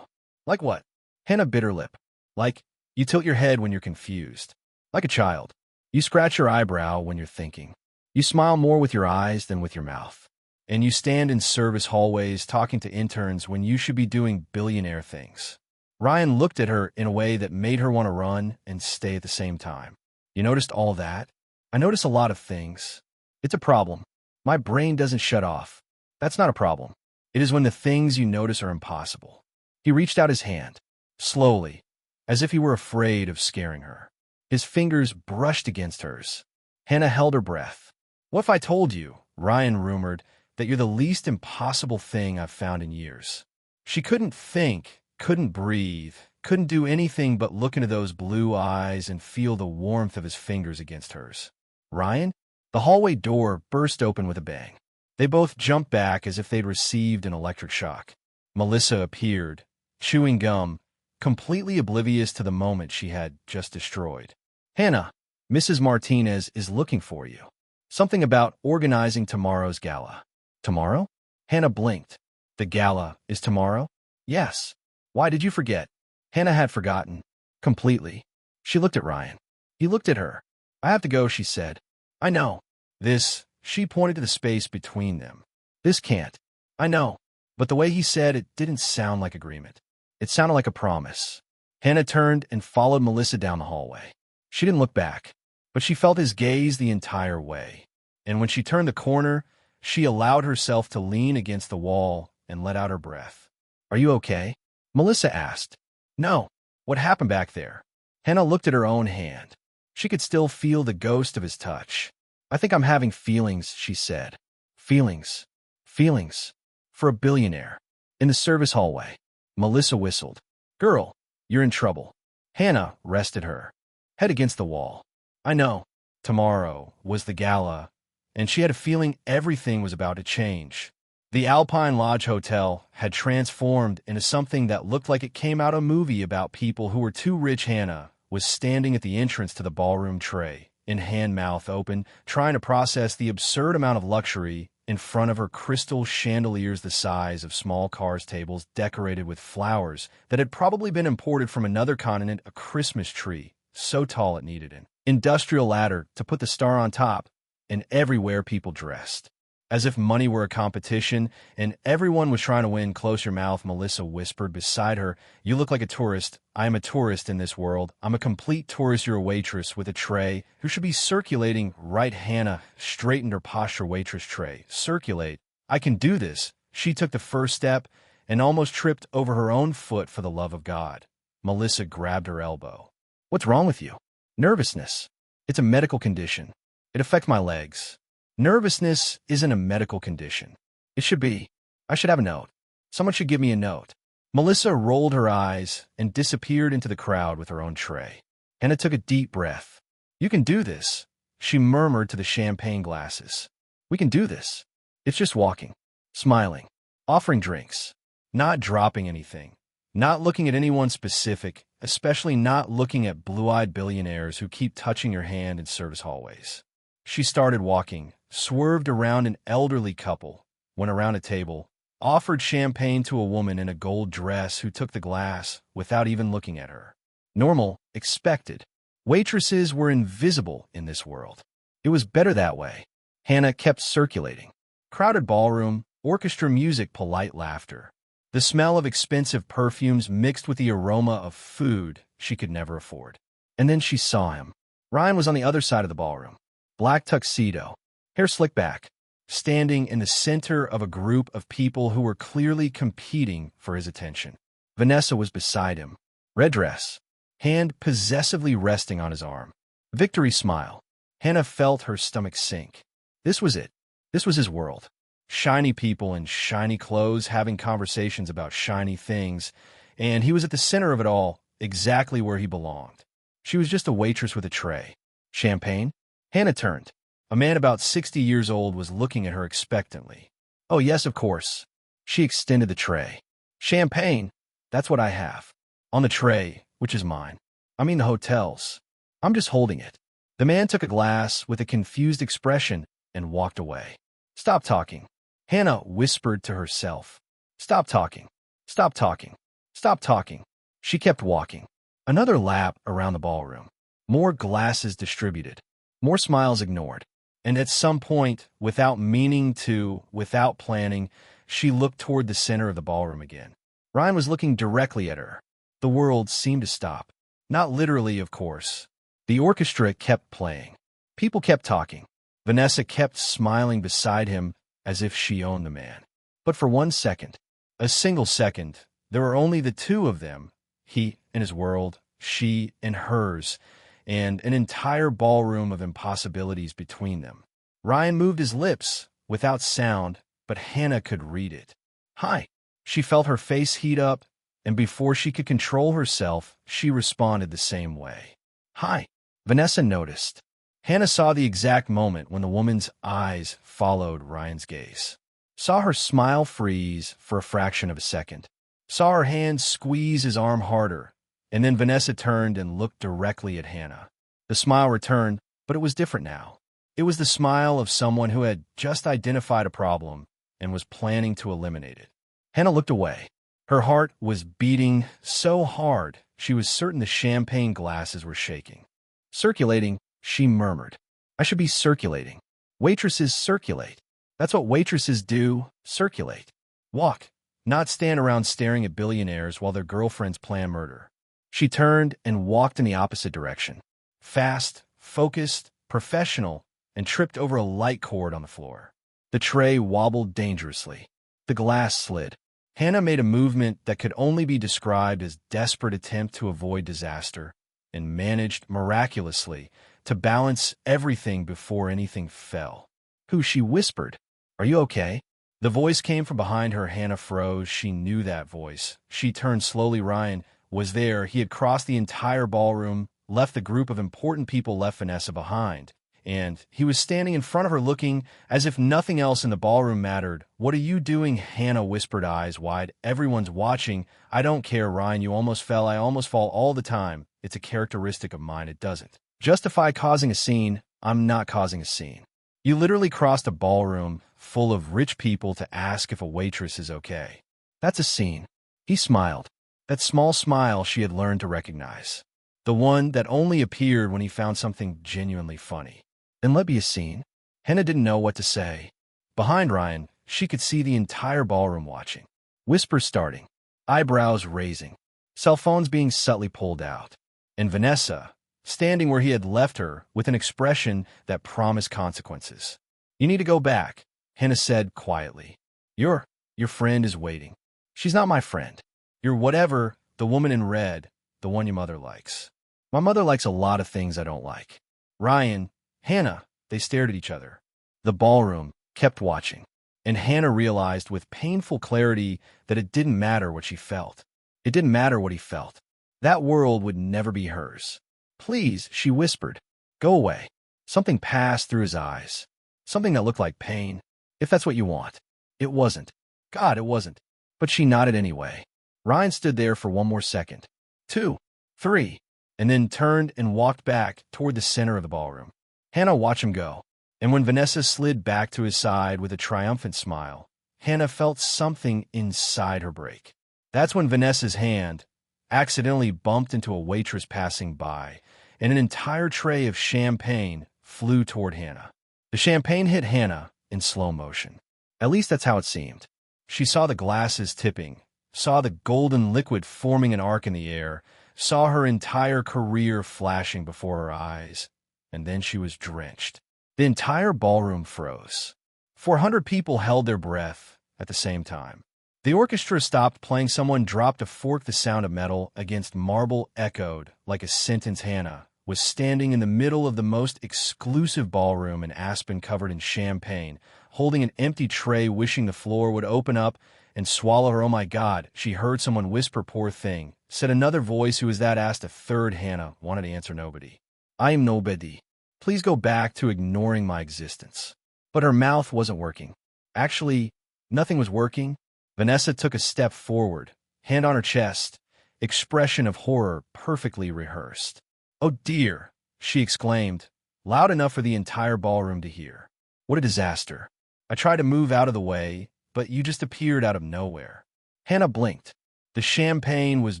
Like what? Hannah bit her lip. Like, you tilt your head when you're confused. Like a child. You scratch your eyebrow when you're thinking. You smile more with your eyes than with your mouth. And you stand in service hallways talking to interns when you should be doing billionaire things. Ryan looked at her in a way that made her want to run and stay at the same time. You noticed all that? I notice a lot of things. It's a problem. My brain doesn't shut off. That's not a problem. It is when the things you notice are impossible. He reached out his hand, slowly, as if he were afraid of scaring her. His fingers brushed against hers. Hannah held her breath. "What if I told you," Ryan rumored, "that you're the least impossible thing I've found in years?" She couldn't think, couldn't breathe, couldn't do anything but look into those blue eyes and feel the warmth of his fingers against hers. "Ryan?" The hallway door burst open with a bang. They both jumped back as if they'd received an electric shock. Melissa appeared, chewing gum, completely oblivious to the moment she had just destroyed. "Hannah, Mrs. Martinez is looking for you. Something about organizing tomorrow's gala." "Tomorrow?" Hannah blinked. "The gala is tomorrow?" "Yes. Why did you forget?" Hannah had forgotten. Completely. She looked at Ryan. He looked at her. "I have to go," she said. "I know. This," she pointed to the space between them. "This can't." "I know." But the way he said it didn't sound like agreement. It sounded like a promise. Hannah turned and followed Melissa down the hallway. She didn't look back, but she felt his gaze the entire way. And when she turned the corner, she allowed herself to lean against the wall and let out her breath. "Are you okay?" Melissa asked. "No. What happened back there?" Hannah looked at her own hand. She could still feel the ghost of his touch. "I think I'm having feelings," she said. "Feelings. Feelings. For a billionaire." In the service hallway, Melissa whistled. "Girl, you're in trouble." Hannah rested her head against the wall. "I know. Tomorrow was the gala, and she had a feeling everything was about to change. The Alpine Lodge Hotel had transformed into something that looked like it came out of a movie about people who were too rich." Hannah was standing at the entrance to the ballroom, tray in hand, mouth open, trying to process the absurd amount of luxury in front of her. Crystal chandeliers the size of small cars, tables decorated with flowers that had probably been imported from another continent, a Christmas tree so tall it needed an industrial ladder to put the star on top, and everywhere people dressed as if money were a competition, and everyone was trying to win. "Close your mouth," Melissa whispered beside her. "You look like a tourist. I am a tourist in this world. I'm a complete tourist. You're a waitress with a tray who should be circulating." Right. Hannah straightened her posture. "Waitress tray. Circulate. I can do this." She took the first step and almost tripped over her own foot. "For the love of God." Melissa grabbed her elbow. "What's wrong with you?" "Nervousness. It's a medical condition. It affects my legs." "Nervousness isn't a medical condition." "It should be. I should have a note. Someone should give me a note." Melissa rolled her eyes and disappeared into the crowd with her own tray. Hannah took a deep breath. "You can do this," she murmured to the champagne glasses. "We can do this. It's just walking, smiling, offering drinks, not dropping anything, not looking at anyone specific, especially not looking at blue-eyed billionaires who keep touching your hand in service hallways." She started walking, swerved around an elderly couple, went around a table, offered champagne to a woman in a gold dress who took the glass without even looking at her. Normal, expected. Waitresses were invisible in this world. It was better that way. Hannah kept circulating. Crowded ballroom, orchestra music, polite laughter. The smell of expensive perfumes mixed with the aroma of food she could never afford. And then she saw him. Ryan was on the other side of the ballroom. Black tuxedo, hair slicked back, standing in the center of a group of people who were clearly competing for his attention. Vanessa was beside him. Red dress, hand possessively resting on his arm. Victory smile. Hannah felt her stomach sink. This was it. This was his world. Shiny people in shiny clothes having conversations about shiny things, and he was at the center of it all, exactly where he belonged. She was just a waitress with a tray. Champagne? Hannah turned. A man about 60 years old was looking at her expectantly. "Oh, yes, of course." She extended the tray. "Champagne? That's what I have. On the tray, which is mine. I mean the hotel's. I'm just holding it." The man took a glass with a confused expression and walked away. "Stop talking." Hannah whispered to herself. "Stop talking. Stop talking. Stop talking." She kept walking. Another lap around the ballroom. More glasses distributed. More smiles ignored. And at some point, without meaning to, without planning, she looked toward the center of the ballroom again. Ryan was looking directly at her. The world seemed to stop. Not literally, of course. The orchestra kept playing. People kept talking. Vanessa kept smiling beside him as if she owned the man. But for 1 second, a single second, there were only the two of them, he in his world, she in hers, and an entire ballroom of impossibilities between them. Ryan moved his lips, without sound, but Hannah could read it. "Hi." She felt her face heat up, and before she could control herself, she responded the same way. "Hi." Vanessa noticed. Hannah saw the exact moment when the woman's eyes followed Ryan's gaze. Saw her smile freeze for a fraction of a second. Saw her hand squeeze his arm harder, and then Vanessa turned and looked directly at Hannah. The smile returned, but it was different now. It was the smile of someone who had just identified a problem and was planning to eliminate it. Hannah looked away. Her heart was beating so hard she was certain the champagne glasses were shaking. "Circulating," she murmured. "I should be circulating. Waitresses circulate. That's what waitresses do, circulate. Walk, not stand around staring at billionaires while their girlfriends plan murder." She turned and walked in the opposite direction. Fast, focused, professional, and tripped over a light cord on the floor. The tray wobbled dangerously. The glass slid. Hannah made a movement that could only be described as desperate attempt to avoid disaster, and managed, miraculously, to balance everything before anything fell. "Who?" she whispered. "Are you okay?" The voice came from behind her. Hannah froze. She knew that voice. She turned slowly. Ryan was there. He had crossed the entire ballroom, left the group of important people, left Vanessa behind. And he was standing in front of her looking as if nothing else in the ballroom mattered. "What are you doing?" Hannah whispered, eyes wide. "Everyone's watching." "I don't care, Ryan. You almost fell." "I almost fall all the time. It's a characteristic of mine. It doesn't justify causing a scene." "I'm not causing a scene. You literally crossed a ballroom full of rich people to ask if a waitress is okay. That's a scene." He smiled. That small smile she had learned to recognize. The one that only appeared when he found something genuinely funny. "Then let be a scene." Hannah didn't know what to say. Behind Ryan, she could see the entire ballroom watching. Whispers starting. Eyebrows raising. Cell phones being subtly pulled out. And Vanessa, standing where he had left her, with an expression that promised consequences. "You need to go back," Hannah said quietly. Your friend is waiting." "She's not my friend." "You're whatever, the woman in red, the one your mother likes." "My mother likes a lot of things I don't like." Ryan, Hannah, they stared at each other. The ballroom kept watching, and Hannah realized with painful clarity that it didn't matter what she felt. It didn't matter what he felt. That world would never be hers. "Please," she whispered. "Go away." Something passed through his eyes. Something that looked like pain. "If that's what you want." It wasn't. God, it wasn't. But she nodded anyway. Ryan stood there for one more second. 2, 3, and then turned and walked back toward the center of the ballroom. Hannah watched him go, and when Vanessa slid back to his side with a triumphant smile, Hannah felt something inside her break. That's when Vanessa's hand accidentally bumped into a waitress passing by, and an entire tray of champagne flew toward Hannah. The champagne hit Hannah in slow motion. At least that's how it seemed. She saw the glasses tipping, saw the golden liquid forming an arc in the air, saw her entire career flashing before her eyes, and then she was drenched. The entire ballroom froze. 400 people held their breath at the same time. The orchestra stopped playing. Someone dropped a fork. The sound of metal against marble echoed like a sentence. Hannah was standing in the middle of the most exclusive ballroom in Aspen, covered in champagne, holding an empty tray, wishing the floor would open up and swallow her. "Oh my God," she heard someone whisper. "Poor thing," said another voice. "Who is that?" asked a third. Hannah wanted to answer. "Nobody. I am nobody. Please go back to ignoring my existence." But her mouth wasn't working. Actually, nothing was working. Vanessa took a step forward, hand on her chest, expression of horror perfectly rehearsed. "Oh dear," she exclaimed, loud enough for the entire ballroom to hear. "What a disaster. I tried to move out of the way, but you just appeared out of nowhere." Hannah blinked. The champagne was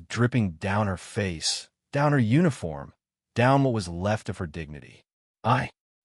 dripping down her face, down her uniform, down what was left of her dignity.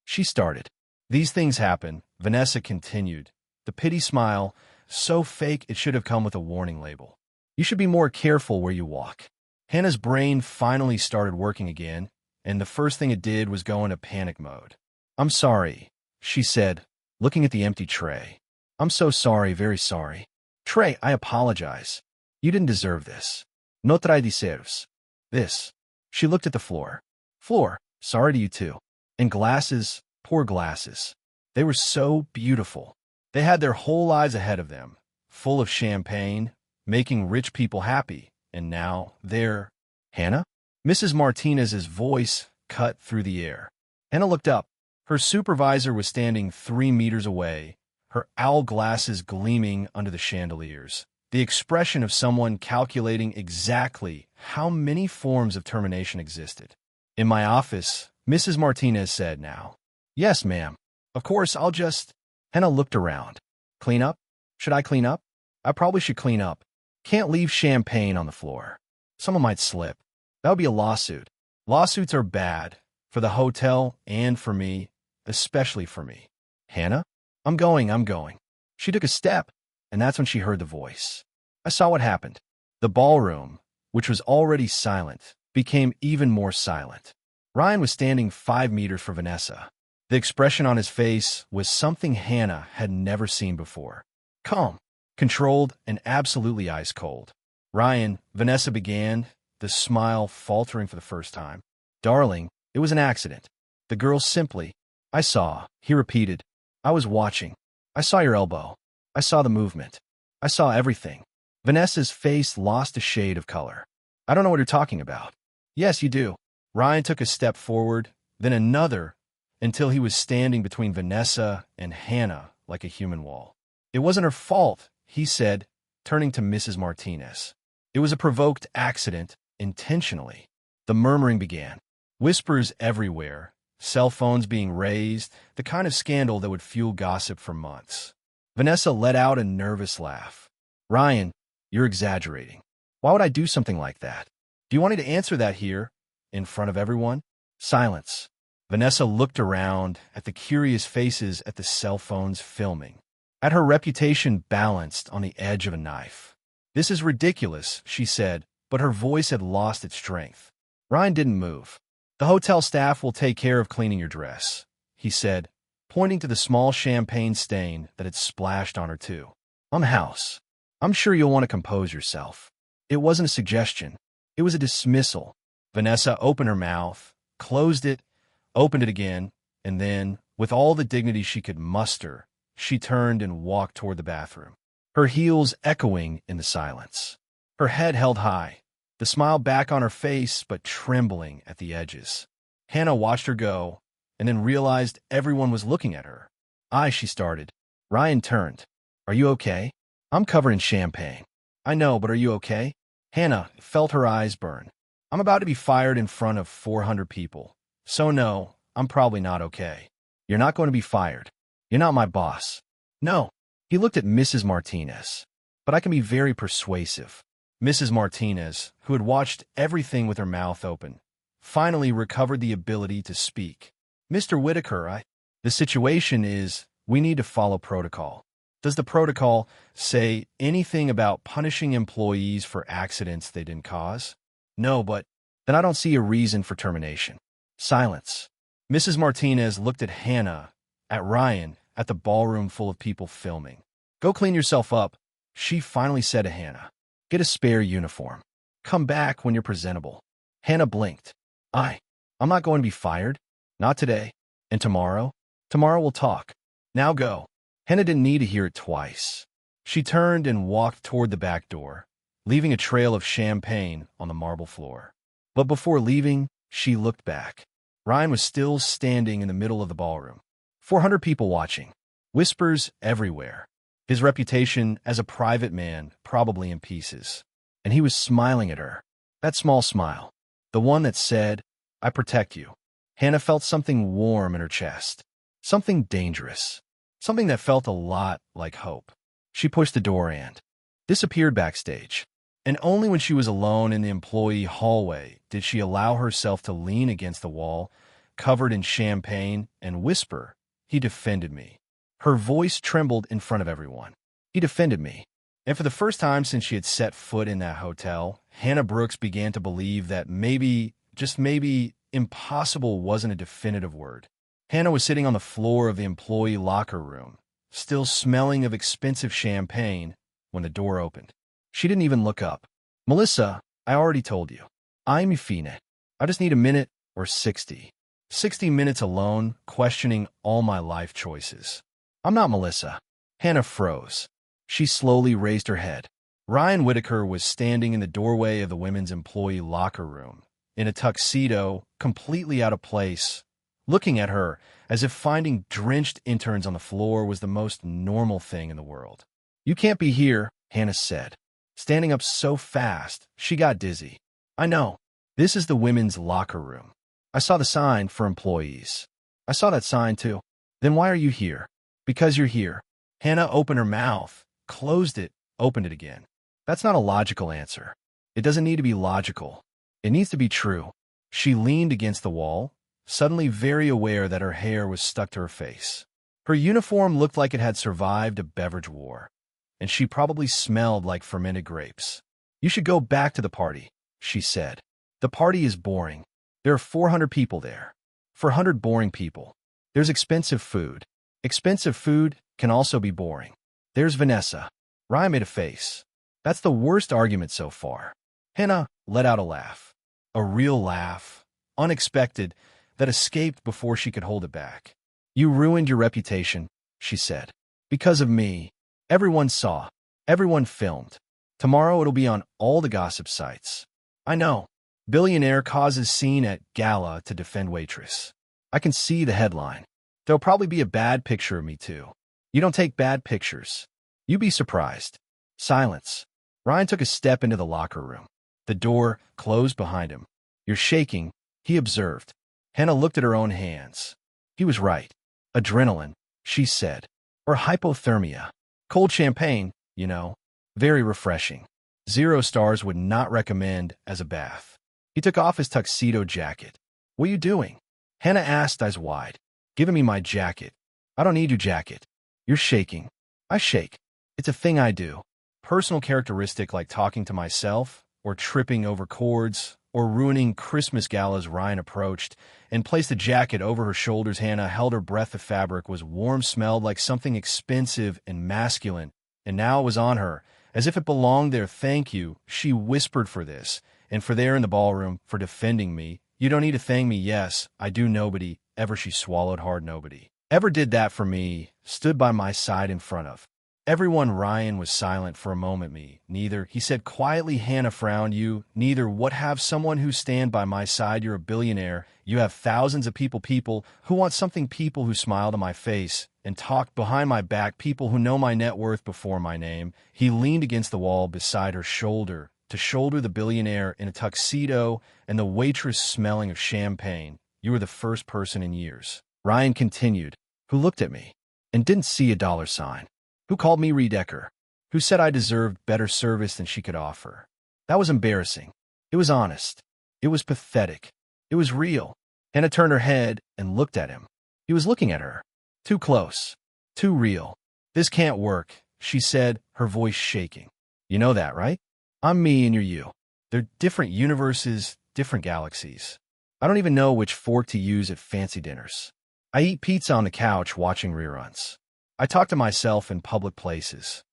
She started. "These things happen," Vanessa continued, the pity smile so fake it should have come with a warning label. "You should be more careful where you walk." Hannah's brain finally started working again, and the first thing it did was go into panic mode. "I'm sorry," she said, looking at the empty tray. "I'm so sorry, very sorry. Trey, I apologize. You didn't deserve this. No trae deserves this." She looked at the floor. "Floor, sorry to you too. And glasses, poor glasses. They were so beautiful. They had their whole lives ahead of them, full of champagne, making rich people happy, and now they're—" "Hannah?" Mrs. Martinez's voice cut through the air. Hannah looked up. Her supervisor was standing 3 meters away, her owl glasses gleaming under the chandeliers, the expression of someone calculating exactly how many forms of termination existed. "In my office," Mrs. Martinez said now. "Yes, ma'am. Of course, I'll just—" Hannah looked around. "Clean up? Should I clean up? I probably should clean up. Can't leave champagne on the floor. Someone might slip. That would be a lawsuit. Lawsuits are bad, for the hotel and for me, especially for me." "Hannah? I'm going. She took a step, and that's when she heard the voice. I saw what happened. The ballroom, which was already silent, became even more silent. Ryan was standing 5 meters from Vanessa. The expression on his face was something Hannah had never seen before. Calm, controlled, and absolutely ice cold. "Ryan," Vanessa began, the smile faltering for the first time. "Darling, it was an accident." The girl simply— "I saw," he repeated. "I was watching. I saw your elbow. I saw the movement. I saw everything." Vanessa's face lost a shade of color. "I don't know what you're talking about." "Yes, you do." Ryan took a step forward, then another, until he was standing between Vanessa and Hannah like a human wall. "It wasn't her fault," he said, turning to Mrs. Martinez. "It was a provoked accident, intentionally." The murmuring began. Whispers everywhere, cell phones being raised, the kind of scandal that would fuel gossip for months. Vanessa let out a nervous laugh. "Ryan, you're exaggerating. Why would I do something like that? Do you want me to answer that here, in front of everyone?" Silence. Vanessa looked around at the curious faces at the cell phones filming, at her reputation balanced on the edge of a knife. "This is ridiculous," she said, but her voice had lost its strength. Ryan didn't move. "The hotel staff will take care of cleaning your dress," he said, pointing to the small champagne stain that had splashed on her too. "On the house. I'm sure you'll want to compose yourself." It wasn't a suggestion. It was a dismissal. Vanessa opened her mouth, closed it, opened it again, and then, with all the dignity she could muster, she turned and walked toward the bathroom, her heels echoing in the silence. Her head held high, the smile back on her face but trembling at the edges. Hannah watched her go, and then realized everyone was looking at her. She started. Ryan turned. "Are you okay?" "I'm covered in champagne." "I know, but are you okay?" Hannah felt her eyes burn. "I'm about to be fired in front of 400 people. So no, I'm probably not okay." "You're not going to be fired. You're not my boss." "No." He looked at Mrs. Martinez. "But I can be very persuasive." Mrs. Martinez, who had watched everything with her mouth open, finally recovered the ability to speak. "Mr. Whitaker, the situation is, we need to follow protocol." "Does the protocol say anything about punishing employees for accidents they didn't cause?" "No, but then I don't see a reason for termination." Silence. Mrs. Martinez looked at Hannah, at Ryan, at the ballroom full of people filming. "Go clean yourself up," she finally said to Hannah. "Get a spare uniform. Come back when you're presentable." Hannah blinked. I'm not going to be fired. Not today. And tomorrow? Tomorrow we'll talk. Now go." Hannah didn't need to hear it twice. She turned and walked toward the back door, leaving a trail of champagne on the marble floor. But before leaving, she looked back. Ryan was still standing in the middle of the ballroom. 400 people watching. Whispers everywhere. His reputation as a private man probably in pieces. And he was smiling at her. That small smile. The one that said, "I protect you." Hannah felt something warm in her chest. Something dangerous. Something that felt a lot like hope. She pushed the door and disappeared backstage. And only when she was alone in the employee hallway did she allow herself to lean against the wall, covered in champagne, and whisper, "He defended me." Her voice trembled in front of everyone. "He defended me." And for the first time since she had set foot in that hotel, Hannah Brooks began to believe that maybe, just maybe, impossible wasn't a definitive word. Hannah was sitting on the floor of the employee locker room, still smelling of expensive champagne, when the door opened. She didn't even look up. "Melissa, I already told you. I'm fictional. I just need a minute or 60. 60 minutes alone, questioning all my life choices. I'm not Melissa." Hannah froze. She slowly raised her head. Ryan Whitaker was standing in the doorway of the women's employee locker room, in a tuxedo, completely out of place, looking at her as if finding drenched interns on the floor was the most normal thing in the world. "You can't be here," Hannah said, standing up so fast she got dizzy. "I know. This is the women's locker room. I saw the sign for employees. I saw that sign too. Then why are you here?" "Because you're here." Hannah opened her mouth, closed it, opened it again. "That's not a logical answer. It doesn't need to be logical. It needs to be true." She leaned against the wall, suddenly very aware that her hair was stuck to her face. Her uniform looked like it had survived a beverage war, and she probably smelled like fermented grapes. "You should go back to the party," she said. "The party is boring. There are 400 people there. 400 boring people. There's expensive food. Expensive food can also be boring. There's Vanessa." Ryan made a face. "That's the worst argument so far." Hannah let out a laugh. A real laugh, unexpected, that escaped before she could hold it back. "You ruined your reputation," she said. "Because of me. Everyone saw. Everyone filmed. Tomorrow it'll be on all the gossip sites. I know. Billionaire causes scene at gala to defend Waitress. I can see the headline. There'll probably be a bad picture of me too. You don't take bad pictures. You'd be surprised." Silence. Ryan took a step into the locker room. The door closed behind him. "You're shaking," he observed. Hannah looked at her own hands. He was right. "Adrenaline," she said. "Or hypothermia. Cold champagne, you know. Very refreshing. 0 stars would not recommend as a bath." He took off his tuxedo jacket. "What are you doing?" Hannah asked, eyes wide. "Giving me my jacket." "I don't need your jacket." "You're shaking." "I shake. It's a thing I do. Personal characteristic like talking to myself, or tripping over cords, or ruining Christmas galas." Ryan approached and placed the jacket over her shoulders. Hannah held her breath. The fabric was warm, smelled like something expensive and masculine, and now it was on her, as if it belonged there. "Thank you," she whispered, "for this, and for there in the ballroom, for defending me. You don't need to thank me. Yes, I do. Nobody ever," she swallowed hard, "nobody ever did that for me, stood by my side in front of everyone." Ryan was silent for a moment. "Me neither," he said quietly. Hannah frowned. "You neither what? Have someone who stand by my side. You're a billionaire. You have thousands of people who want something, people who smile to my face and talk behind my back, people who know my net worth before my name." He leaned against the wall beside her, shoulder to shoulder, the billionaire in a tuxedo and the waitress smelling of champagne. "You were the first person in years," Ryan continued, "who looked at me and didn't see a dollar sign. Who called me Redecker. Who said I deserved better service than she could offer. That was embarrassing. It was honest. It was pathetic. It was real." Hannah turned her head and looked at him. He was looking at her. Too close. Too real. "This can't work," she said, her voice shaking. "You know that, right? I'm me and you're you. They're different universes, different galaxies. I don't even know which fork to use at fancy dinners. I eat pizza on the couch watching reruns. I talk to myself in public places."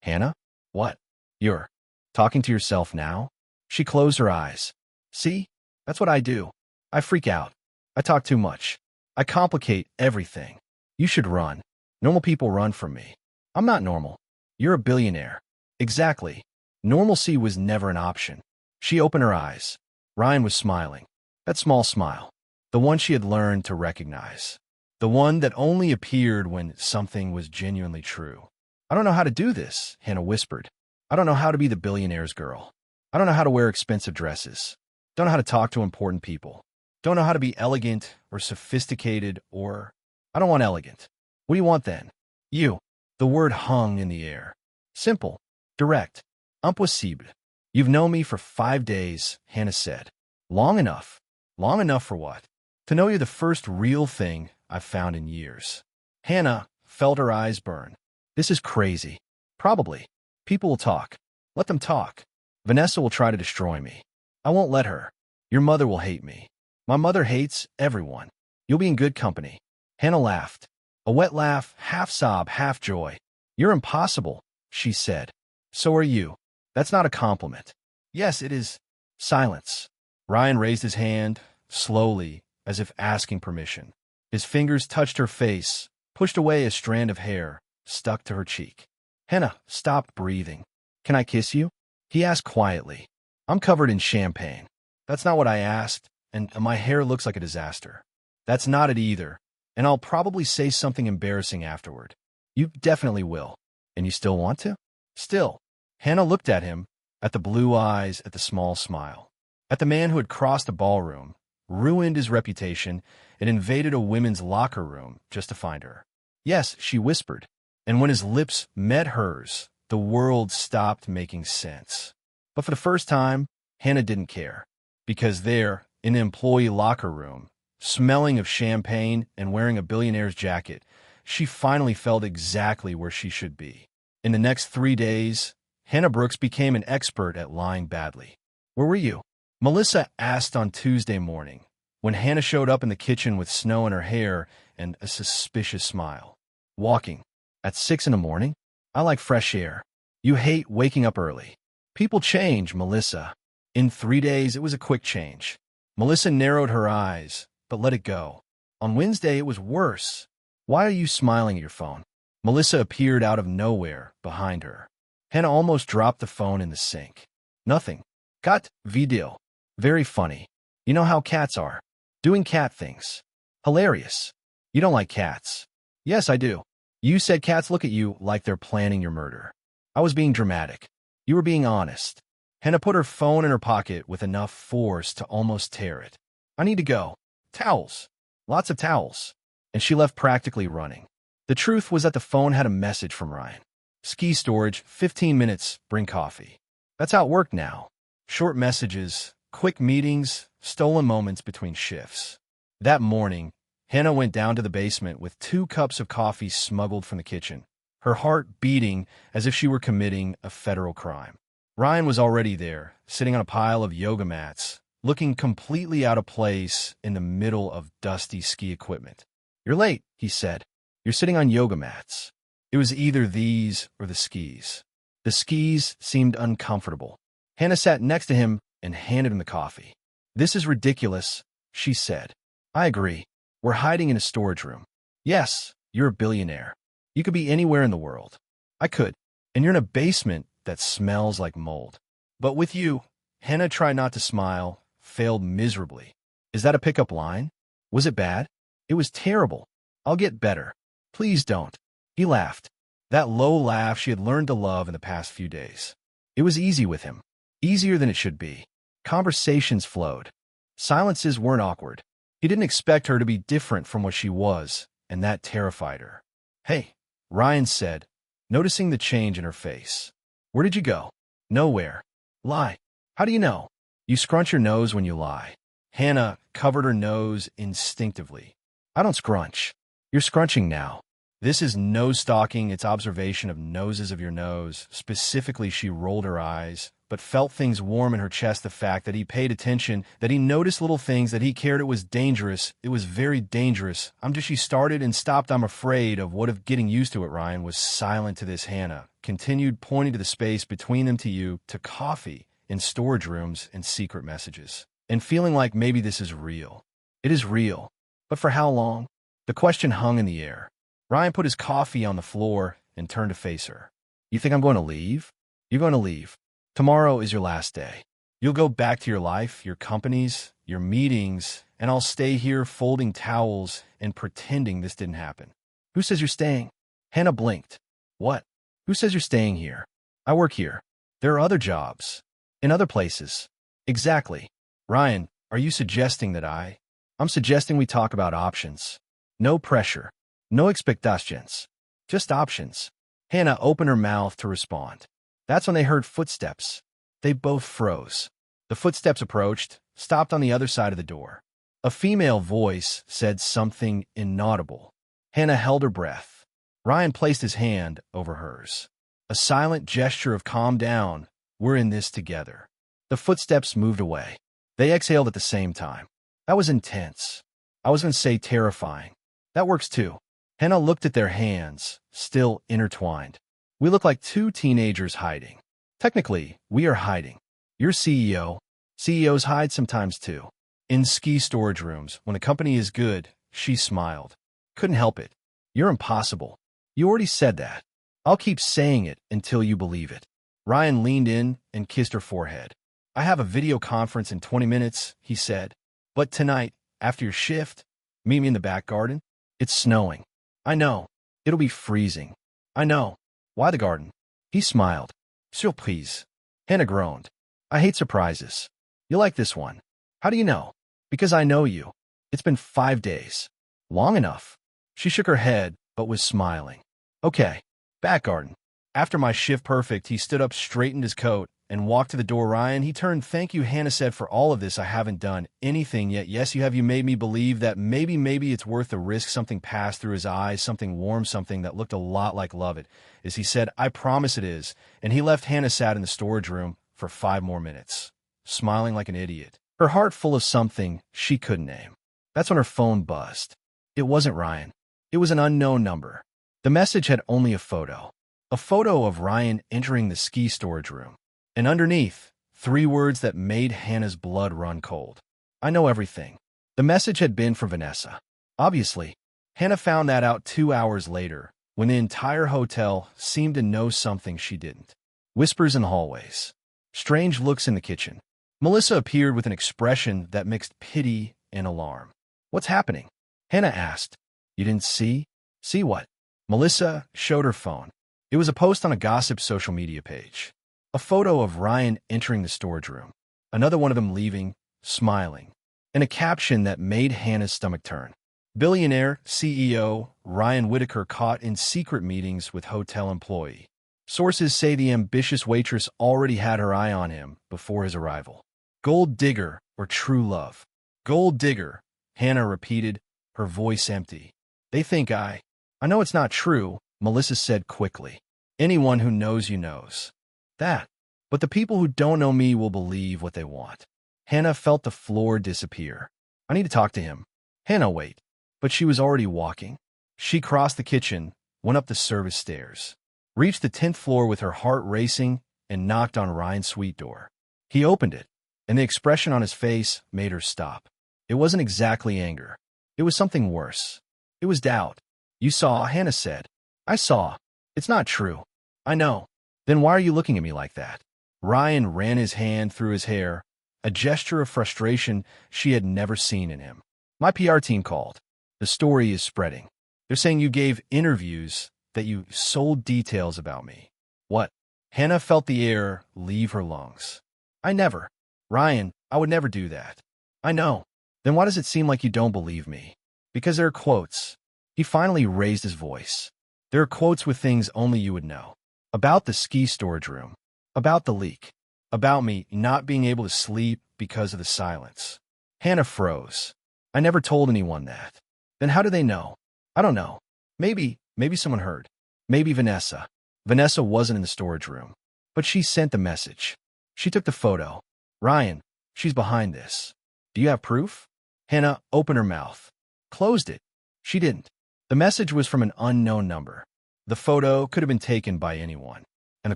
Hannah? What? "You're talking to yourself now?" She closed her eyes. "See? That's what I do. I freak out. I talk too much. I complicate everything. You should run. Normal people run from me. I'm not normal. You're a billionaire." "Exactly. Normalcy was never an option." She opened her eyes. Ryan was smiling. That small smile. The one she had learned to recognize. The one that only appeared when something was genuinely true. "I don't know how to do this," Hannah whispered. "I don't know how to be the billionaire's girl. I don't know how to wear expensive dresses. Don't know how to talk to important people. Don't know how to be elegant or sophisticated or... I don't want elegant." "What do you want then?" "You." The word hung in the air. Simple. Direct. Impossible. "You've known me for 5 days," Hannah said. "Long enough." "Long enough for what?" "To know you're the first real thing I've found in years." Hannah felt her eyes burn. "This is crazy." "Probably. People will talk. Let them talk. Vanessa will try to destroy me. I won't let her. Your mother will hate me. My mother hates everyone. You'll be in good company. Hannah laughed. A wet laugh, half sob, half joy. You're impossible, she said. So are you. That's not a compliment. Yes, it is. Silence. Ryan raised his hand, slowly, as if asking permission. His fingers touched her face, pushed away a strand of hair, stuck to her cheek. Hannah stopped breathing. Can I kiss you? He asked quietly. I'm covered in champagne. That's not what I asked, and my hair looks like a disaster. That's not it either, and I'll probably say something embarrassing afterward. You definitely will. And you still want to? Still. Hannah looked at him, at the blue eyes, at the small smile. At the man who had crossed a ballroom, ruined his reputation, and invaded a women's locker room just to find her. Yes, she whispered. And when his lips met hers, the world stopped making sense. But for the first time, Hannah didn't care. Because there, in the employee locker room, smelling of champagne and wearing a billionaire's jacket, she finally felt exactly where she should be. In the next 3 days, Hannah Brooks became an expert at lying badly. Where were you? Melissa asked on Tuesday morning, when Hannah showed up in the kitchen with snow in her hair and a suspicious smile. Walking. At 6 in the morning? I like fresh air. You hate waking up early. People change, Melissa. In 3 days, it was a quick change. Melissa narrowed her eyes, but let it go. On Wednesday, it was worse. Why are you smiling at your phone? Melissa appeared out of nowhere behind her. Hannah almost dropped the phone in the sink. Nothing. Got video. Very funny. You know how cats are. Doing cat things. Hilarious. You don't like cats. Yes, I do. You said cats look at you like they're planning your murder. I was being dramatic. You were being honest. Hannah put her phone in her pocket with enough force to almost tear it. I need to go. Towels. Lots of towels. And she left practically running. The truth was that the phone had a message from Ryan. Ski storage, 15 minutes, bring coffee. That's how it worked now. Short messages, quick meetings, stolen moments between shifts. That morning, Hannah went down to the basement with 2 cups of coffee smuggled from the kitchen, her heart beating as if she were committing a federal crime. Ryan was already there, sitting on a pile of yoga mats, looking completely out of place in the middle of dusty ski equipment. You're late, he said. You're sitting on yoga mats. It was either these or the skis. The skis seemed uncomfortable. Hannah sat next to him and handed him the coffee. This is ridiculous, she said. I agree. We're hiding in a storage room. Yes, you're a billionaire. You could be anywhere in the world. I could. And you're in a basement that smells like mold. But with you, Hannah tried not to smile, failed miserably. Is that a pickup line? Was it bad? It was terrible. I'll get better. Please don't. He laughed. That low laugh she had learned to love in the past few days. It was easy with him. Easier than it should be. Conversations flowed. Silences weren't awkward. He didn't expect her to be different from what she was, and that terrified her. Hey, Ryan said, noticing the change in her face. Where did you go? Nowhere. Lie. How do you know? You scrunch your nose when you lie. Hannah covered her nose instinctively. I don't scrunch. You're scrunching now. This is nose stalking, its observation of noses of your nose. Specifically, she rolled her eyes, but felt things warm in her chest, the fact that he paid attention, that he noticed little things, that he cared. It was dangerous. It was very dangerous. She started and stopped. I'm afraid of what if getting used to it. Ryan was silent to this. Hannah continued, pointing to the space between them, to you, to coffee, in storage rooms, and secret messages, and feeling like maybe this is real. It is real. But for how long? The question hung in the air. Ryan put his coffee on the floor and turned to face her. You think I'm going to leave? You're going to leave. Tomorrow is your last day. You'll go back to your life, your companies, your meetings, and I'll stay here folding towels and pretending this didn't happen. Who says you're staying? Hannah blinked. What? Who says you're staying here? I work here. There are other jobs. In other places. Exactly. Ryan, are you suggesting that I'm suggesting we talk about options. No pressure. No expectations. Just options. Hannah opened her mouth to respond. That's when they heard footsteps. They both froze. The footsteps approached, stopped on the other side of the door. A female voice said something inaudible. Hannah held her breath. Ryan placed his hand over hers. A silent gesture of calm down. We're in this together. The footsteps moved away. They exhaled at the same time. That was intense. I was going to say terrifying. That works too. Hannah looked at their hands, still intertwined. We look like two teenagers hiding. Technically, we are hiding. You're CEO. CEOs hide sometimes too. In ski storage rooms, when a company is good, she smiled. Couldn't help it. You're impossible. You already said that. I'll keep saying it until you believe it. Ryan leaned in and kissed her forehead. I have a video conference in 20 minutes, he said. But tonight, after your shift, meet me in the back garden. It's snowing. I know. It'll be freezing. I know. Why the garden? He smiled. Surprise. Hannah groaned. I hate surprises. You like this one. How do you know? Because I know you. It's been 5 days. Long enough. She shook her head, but was smiling. Okay. Back garden. After my shift perfect, he stood up, straightened his coat, and walked to the door. Ryan, he turned. Thank you, Hannah said, for all of this. I haven't done anything yet. Yes, you have. You made me believe that maybe it's worth the risk. Something passed through his eyes, something warm, something that looked a lot like love. It is, he said. I promise it is. And he left. Hannah sat in the storage room for 5 more minutes, smiling like an idiot, her heart full of something she couldn't name. That's when her phone buzzed. It wasn't Ryan. It was an unknown number. The message had only a photo of Ryan entering the ski storage room. And underneath, 3 words that made Hannah's blood run cold. I know everything. The message had been from Vanessa. Obviously, Hannah found that out 2 hours later, when the entire hotel seemed to know something she didn't. Whispers in the hallways. Strange looks in the kitchen. Melissa appeared with an expression that mixed pity and alarm. What's happening? Hannah asked. You didn't see? See what? Melissa showed her phone. It was a post on a gossip social media page. A photo of Ryan entering the storage room, another one of them leaving, smiling, and a caption that made Hannah's stomach turn. Billionaire CEO Ryan Whitaker caught in secret meetings with hotel employee. Sources say the ambitious waitress already had her eye on him before his arrival. Gold digger or true love? Gold digger, Hannah repeated, her voice empty. They think I know it's not true, Melissa said quickly. Anyone who knows you knows that. But the people who don't know me will believe what they want. Hannah felt the floor disappear. I need to talk to him. Hannah, wait. But she was already walking. She crossed the kitchen, went up the service stairs, reached the 10th floor with her heart racing, and knocked on Ryan's suite door. He opened it, and the expression on his face made her stop. It wasn't exactly anger. It was something worse. It was doubt. You saw, Hannah said. I saw. It's not true. I know. Then why are you looking at me like that? Ryan ran his hand through his hair, a gesture of frustration she had never seen in him. My PR team called. The story is spreading. They're saying you gave interviews, that you sold details about me. What? Hannah felt the air leave her lungs. I never. Ryan, I would never do that. I know. Then why does it seem like you don't believe me? Because there are quotes. He finally raised his voice. There are quotes with things only you would know. About the ski storage room. About the leak. About me not being able to sleep because of the silence. Hannah froze. I never told anyone that. Then how do they know? I don't know. Maybe someone heard. Maybe Vanessa. Vanessa wasn't in the storage room. But she sent the message. She took the photo. Ryan, she's behind this. Do you have proof? Hannah opened her mouth. Closed it. She didn't. The message was from an unknown number. The photo could have been taken by anyone. And the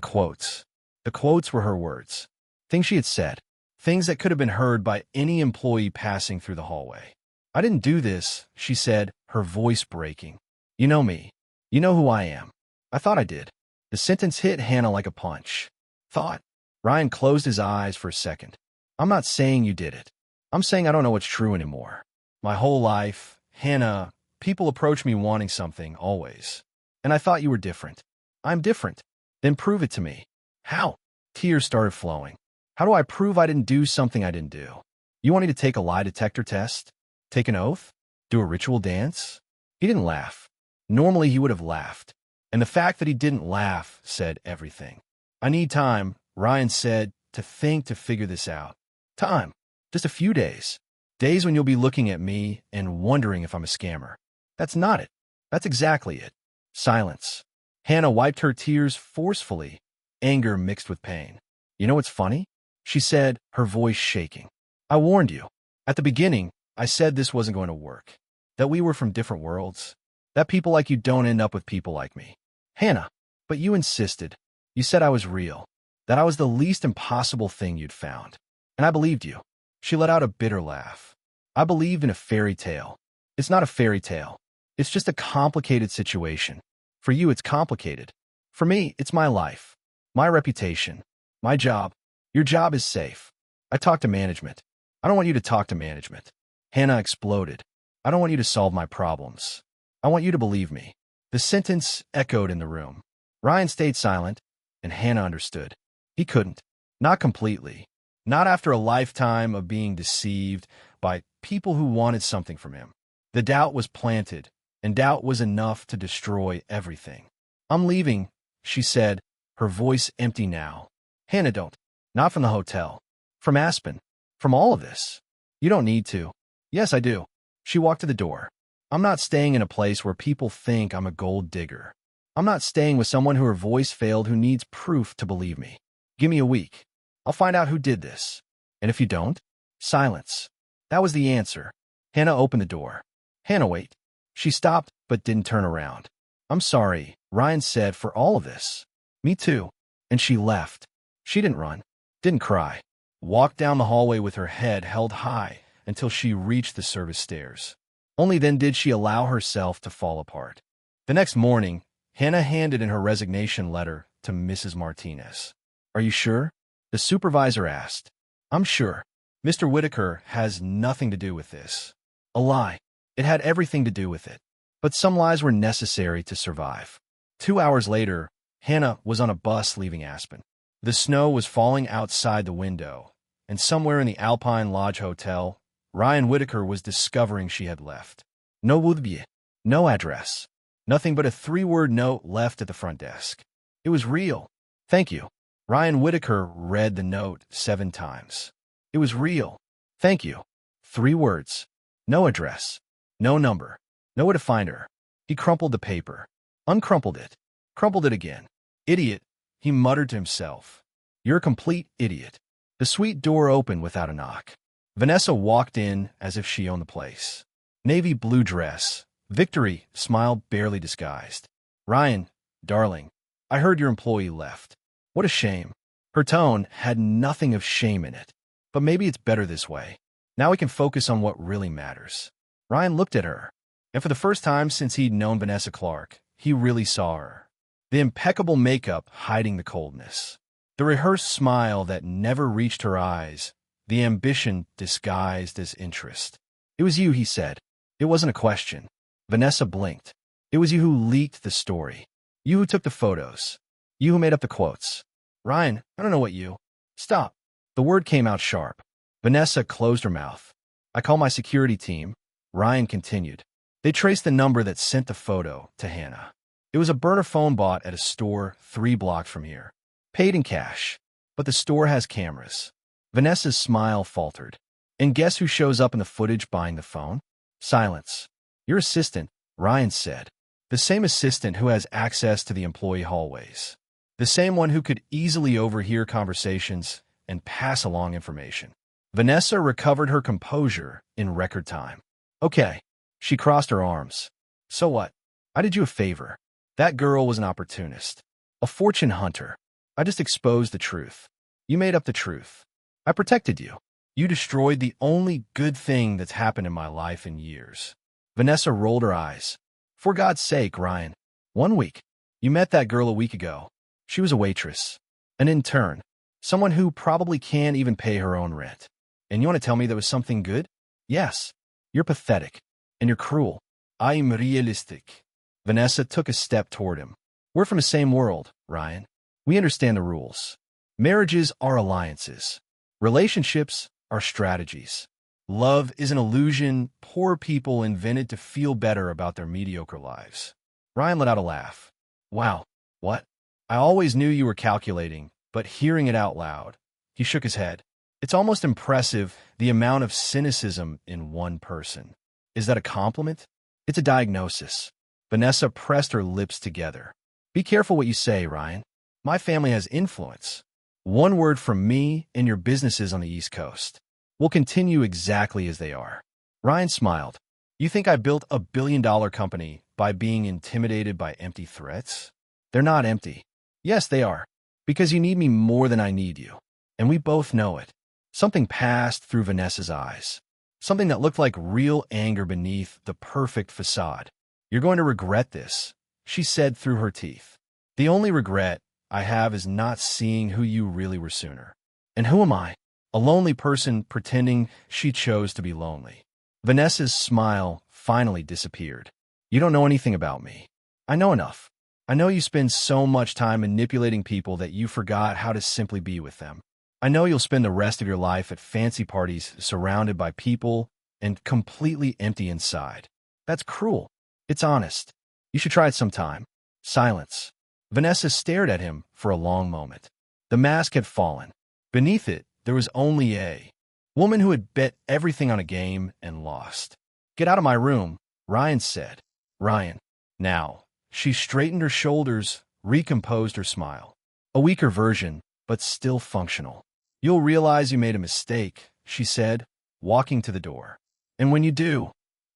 quotes. The quotes were her words. Things she had said. Things that could have been heard by any employee passing through the hallway. I didn't do this, she said, her voice breaking. You know me. You know who I am. I thought I did. The sentence hit Hannah like a punch. Thought. Ryan closed his eyes for a second. I'm not saying you did it. I'm saying I don't know what's true anymore. My whole life, Hannah, people approach me wanting something, always. And I thought you were different. I'm different. Then prove it to me. How? Tears started flowing. How do I prove I didn't do something I didn't do? You want me to take a lie detector test? Take an oath? Do a ritual dance? He didn't laugh. Normally he would have laughed. And the fact that he didn't laugh said everything. I need time, Ryan said, to think, to figure this out. Time. Just a few days. Days when you'll be looking at me and wondering if I'm a scammer. That's not it. That's exactly it. Silence. Hannah wiped her tears forcefully, anger mixed with pain. You know what's funny? She said, her voice shaking. I warned you. At the beginning, I said this wasn't going to work. That we were from different worlds. That people like you don't end up with people like me. Hannah, but you insisted. You said I was real. That I was the least impossible thing you'd found. And I believed you. She let out a bitter laugh. I believe in a fairy tale. It's not a fairy tale. It's just a complicated situation. For you, it's complicated. For me, it's my life. My reputation. My job. Your job is safe. I talk to management. I don't want you to talk to management. Hannah exploded. I don't want you to solve my problems. I want you to believe me. The sentence echoed in the room. Ryan stayed silent, and Hannah understood. He couldn't. Not completely. Not after a lifetime of being deceived by people who wanted something from him. The doubt was planted, and doubt was enough to destroy everything. I'm leaving, she said, her voice empty now. Hannah, don't. Not from the hotel. From Aspen. From all of this. You don't need to. Yes, I do. She walked to the door. I'm not staying in a place where people think I'm a gold digger. I'm not staying with someone who her voice failed who needs proof to believe me. Give me a week. I'll find out who did this. And if you don't? Silence. That was the answer. Hannah opened the door. Hannah, wait. She stopped, but didn't turn around. I'm sorry, Ryan said, for all of this. Me too. And she left. She didn't run. Didn't cry. Walked down the hallway with her head held high until she reached the service stairs. Only then did she allow herself to fall apart. The next morning, Hannah handed in her resignation letter to Mrs. Martinez. Are you sure? The supervisor asked. I'm sure. Mr. Whitaker has nothing to do with this. A lie. It had everything to do with it. But some lies were necessary to survive. 2 hours later, Hannah was on a bus leaving Aspen. The snow was falling outside the window, and somewhere in the Alpine Lodge Hotel, Ryan Whitaker was discovering she had left. No would-be, no address, nothing but a 3-word note left at the front desk. It was real. Thank you. Ryan Whitaker read the note 7 times. It was real. Thank you. 3 words. No address. No number. Nowhere to find her. He crumpled the paper. Uncrumpled it. Crumpled it again. Idiot, he muttered to himself. You're a complete idiot. The suite door opened without a knock. Vanessa walked in as if she owned the place. Navy blue dress. Victory, smile barely disguised. Ryan, darling, I heard your employee left. What a shame. Her tone had nothing of shame in it. But maybe it's better this way. Now we can focus on what really matters. Ryan looked at her, and for the first time since he'd known Vanessa Clark, he really saw her. The impeccable makeup hiding the coldness. The rehearsed smile that never reached her eyes. The ambition disguised as interest. It was you, he said. It wasn't a question. Vanessa blinked. It was you who leaked the story. You who took the photos. You who made up the quotes. Ryan, I don't know what you... Stop. The word came out sharp. Vanessa closed her mouth. I call my security team. Ryan continued. They traced the number that sent the photo to Hannah. It was a burner phone bought at a store 3 blocks from here. Paid in cash. But the store has cameras. Vanessa's smile faltered. And guess who shows up in the footage buying the phone? Silence. Your assistant, Ryan said. The same assistant who has access to the employee hallways. The same one who could easily overhear conversations and pass along information. Vanessa recovered her composure in record time. Okay. She crossed her arms. So what? I did you a favor. That girl was an opportunist. A fortune hunter. I just exposed the truth. You made up the truth. I protected you. You destroyed the only good thing that's happened in my life in years. Vanessa rolled her eyes. For God's sake, Ryan. 1 week. You met that girl a week ago. She was a waitress. An intern. Someone who probably can't even pay her own rent. And you want to tell me there was something good? Yes. You're pathetic. And you're cruel. I'm realistic. Vanessa took a step toward him. We're from the same world, Ryan. We understand the rules. Marriages are alliances. Relationships are strategies. Love is an illusion poor people invented to feel better about their mediocre lives. Ryan let out a laugh. Wow, what? I always knew you were calculating, but hearing it out loud. He shook his head. It's almost impressive the amount of cynicism in one person. Is that a compliment? It's a diagnosis. Vanessa pressed her lips together. Be careful what you say, Ryan. My family has influence. 1 word from me and your businesses on the East Coast will continue exactly as they are. Ryan smiled. You think I built a billion-dollar company by being intimidated by empty threats? They're not empty. Yes, they are. Because you need me more than I need you. And we both know it. Something passed through Vanessa's eyes. Something that looked like real anger beneath the perfect facade. You're going to regret this, she said through her teeth. The only regret I have is not seeing who you really were sooner. And who am I? A lonely person pretending she chose to be lonely. Vanessa's smile finally disappeared. You don't know anything about me. I know enough. I know you spend so much time manipulating people that you forgot how to simply be with them. I know you'll spend the rest of your life at fancy parties surrounded by people and completely empty inside. That's cruel. It's honest. You should try it sometime. Silence. Vanessa stared at him for a long moment. The mask had fallen. Beneath it, there was only a woman who had bet everything on a game and lost. Get out of my room, Ryan said. Ryan. Now. She straightened her shoulders, recomposed her smile. A weaker version, but still functional. You'll realize you made a mistake, she said, walking to the door. And when you do,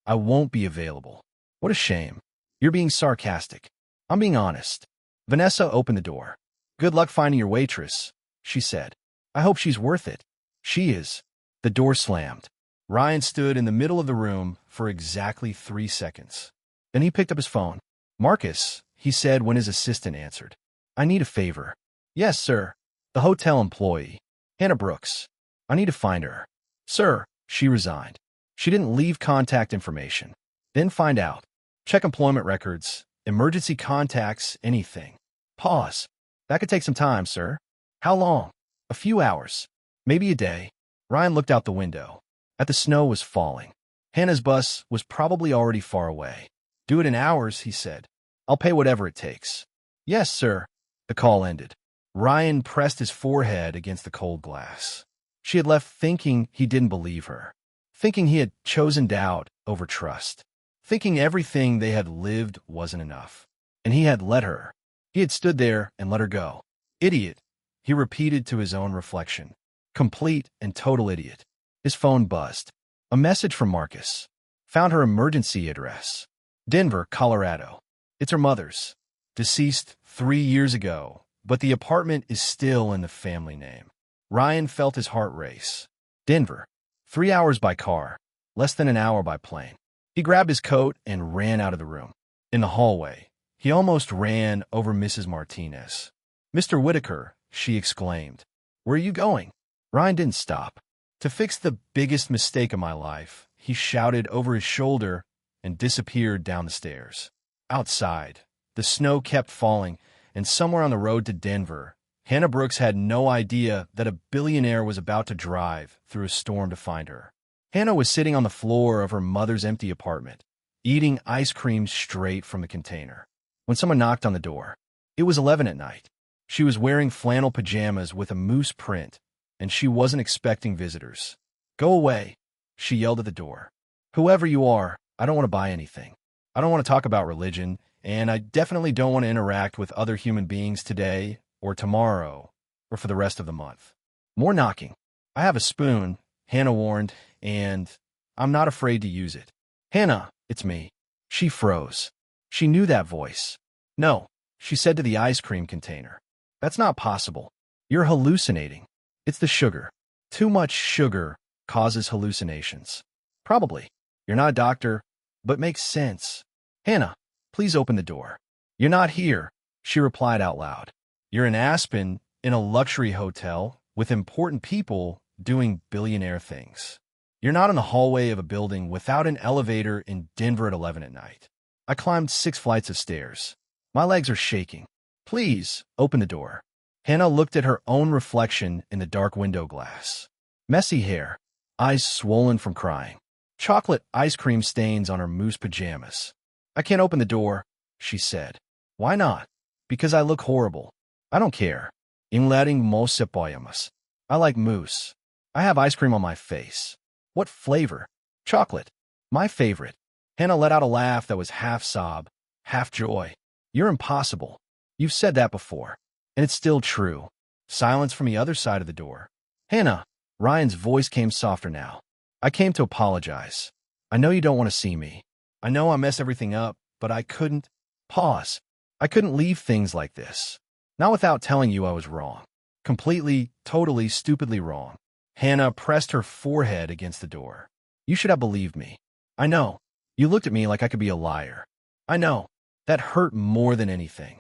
I won't be available. What a shame. You're being sarcastic. I'm being honest. Vanessa opened the door. Good luck finding your waitress, she said. I hope she's worth it. She is. The door slammed. Ryan stood in the middle of the room for exactly 3 seconds. Then he picked up his phone. Marcus, he said when his assistant answered. I need a favor. Yes, sir. The hotel employee. Hannah Brooks. I need to find her. Sir, she resigned. She didn't leave contact information. Then find out. Check employment records, emergency contacts, anything. Pause. That could take some time, sir. How long? A few hours. Maybe a day. Ryan looked out the window. The snow was falling. Hannah's bus was probably already far away. Do it in hours, he said. I'll pay whatever it takes. Yes, sir. The call ended. Ryan pressed his forehead against the cold glass. She had left thinking he didn't believe her. Thinking he had chosen doubt over trust. Thinking everything they had lived wasn't enough. And he had let her. He had stood there and let her go. Idiot, he repeated to his own reflection. Complete and total idiot. His phone buzzed. A message from Marcus. Found her emergency address. Denver, Colorado. It's her mother's. Deceased 3 years ago, but the apartment is still in the family name. Ryan felt his heart race. Denver. 3 hours by car. Less than an hour by plane. He grabbed his coat and ran out of the room. In the hallway, he almost ran over Mrs. Martinez. Mr. Whitaker, she exclaimed. Where are you going? Ryan didn't stop. To fix the biggest mistake of my life, he shouted over his shoulder and disappeared down the stairs. Outside, the snow kept falling, and somewhere on the road to Denver, Hannah Brooks had no idea that a billionaire was about to drive through a storm to find her. Hannah was sitting on the floor of her mother's empty apartment, eating ice cream straight from the container, when someone knocked on the door. It was 11 at night. She was wearing flannel pajamas with a moose print, and she wasn't expecting visitors. Go away, she yelled at the door. Whoever you are, I don't want to buy anything. I don't want to talk about religion, and I definitely don't want to interact with other human beings today or tomorrow or for the rest of the month. More knocking. I have a spoon, Hannah warned, and I'm not afraid to use it. Hannah, it's me. She froze. She knew that voice. No, she said to the ice cream container. That's not possible. You're hallucinating. It's the sugar. Too much sugar causes hallucinations. Probably. You're not a doctor, but makes sense. Hannah, please open the door. You're not here, she replied out loud. You're in Aspen, in a luxury hotel, with important people doing billionaire things. You're not in the hallway of a building without an elevator in Denver at 11 at night. I climbed 6 flights of stairs. My legs are shaking. Please, open the door. Hannah looked at her own reflection in the dark window glass. Messy hair, eyes swollen from crying. Chocolate ice cream stains on her moose pajamas. I can't open the door, she said. Why not? Because I look horrible. I don't care. Inletting mo se poyamas. I like moose. I have ice cream on my face. What flavor? Chocolate. My favorite. Hannah let out a laugh that was half sob, half joy. You're impossible. You've said that before. And it's still true. Silence from the other side of the door. Hannah. Ryan's voice came softer now. I came to apologize. I know you don't want to see me. I know I mess everything up, but I couldn't. Pause. I couldn't leave things like this. Not without telling you I was wrong. Completely, totally, stupidly wrong. Hannah pressed her forehead against the door. You should have believed me. I know. You looked at me like I could be a liar. I know. That hurt more than anything.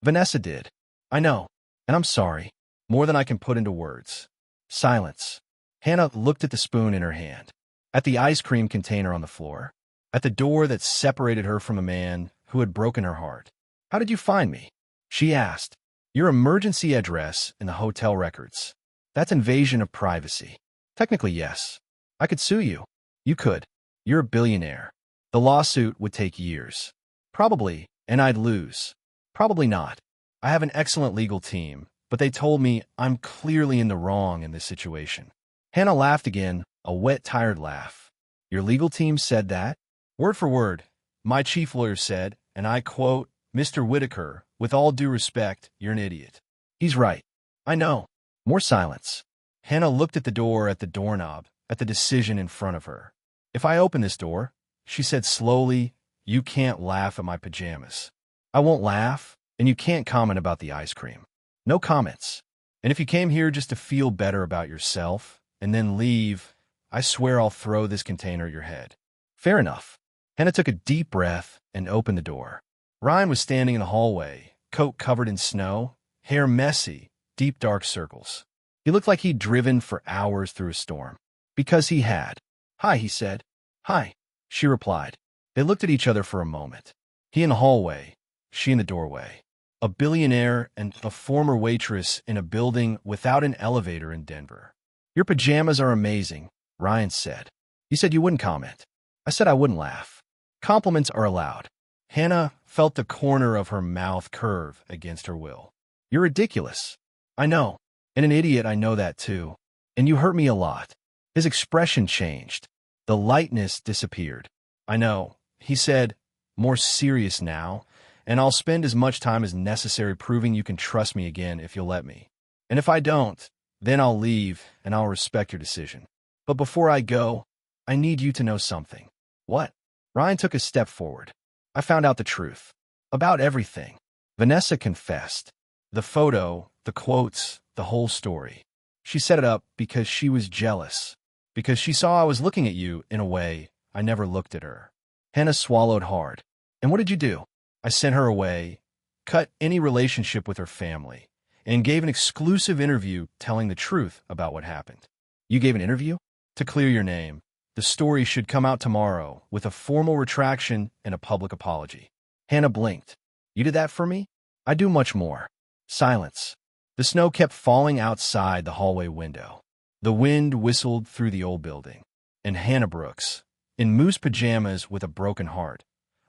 Vanessa did. I know. And I'm sorry. More than I can put into words. Silence. Hannah looked at the spoon in her hand. At the ice cream container on the floor. At the door that separated her from a man who had broken her heart. How did you find me? She asked. Your emergency address in the hotel records. That's invasion of privacy. Technically, yes. I could sue you. You could. You're a billionaire. The lawsuit would take years. Probably, and I'd lose. Probably not. I have an excellent legal team, but they told me I'm clearly in the wrong in this situation. Hannah laughed again, a wet, tired laugh. Your legal team said that? Word for word. My chief lawyer said, and I quote, Mr. Whitaker, with all due respect, you're an idiot. He's right. I know. More silence. Hannah looked at the door, at the doorknob, at the decision in front of her. If I open this door, she said slowly, you can't laugh at my pajamas. I won't laugh, and you can't comment about the ice cream. No comments. And if you came here just to feel better about yourself, and then leave, I swear I'll throw this container at your head. Fair enough. Hannah took a deep breath and opened the door. Ryan was standing in the hallway, coat covered in snow, hair messy, deep dark circles. He looked like he'd driven for hours through a storm. Because he had. Hi, he said. Hi, she replied. They looked at each other for a moment. He in the hallway, she in the doorway. A billionaire and a former waitress in a building without an elevator in Denver. Your pajamas are amazing, Ryan said. You said you wouldn't comment. I said I wouldn't laugh. Compliments are allowed. Hannah felt the corner of her mouth curve against her will. You're ridiculous. I know. And an idiot, I know that too. And you hurt me a lot. His expression changed. The lightness disappeared. I know, he said, more serious now, and I'll spend as much time as necessary proving you can trust me again if you'll let me. And if I don't, then I'll leave and I'll respect your decision. But before I go, I need you to know something. What? Ryan took a step forward. I found out the truth. About everything. Vanessa confessed. The photo, the quotes, the whole story. She set it up because she was jealous. Because she saw I was looking at you in a way I never looked at her. Hannah swallowed hard. And what did you do? I sent her away, cut any relationship with her family, and gave an exclusive interview telling the truth about what happened. You gave an interview? To clear your name. The story should come out tomorrow with a formal retraction and a public apology. Hannah blinked. You did that for me? I do much more. Silence. The snow kept falling outside the hallway window. The wind whistled through the old building. And Hannah Brooks, in moose pajamas with a broken heart,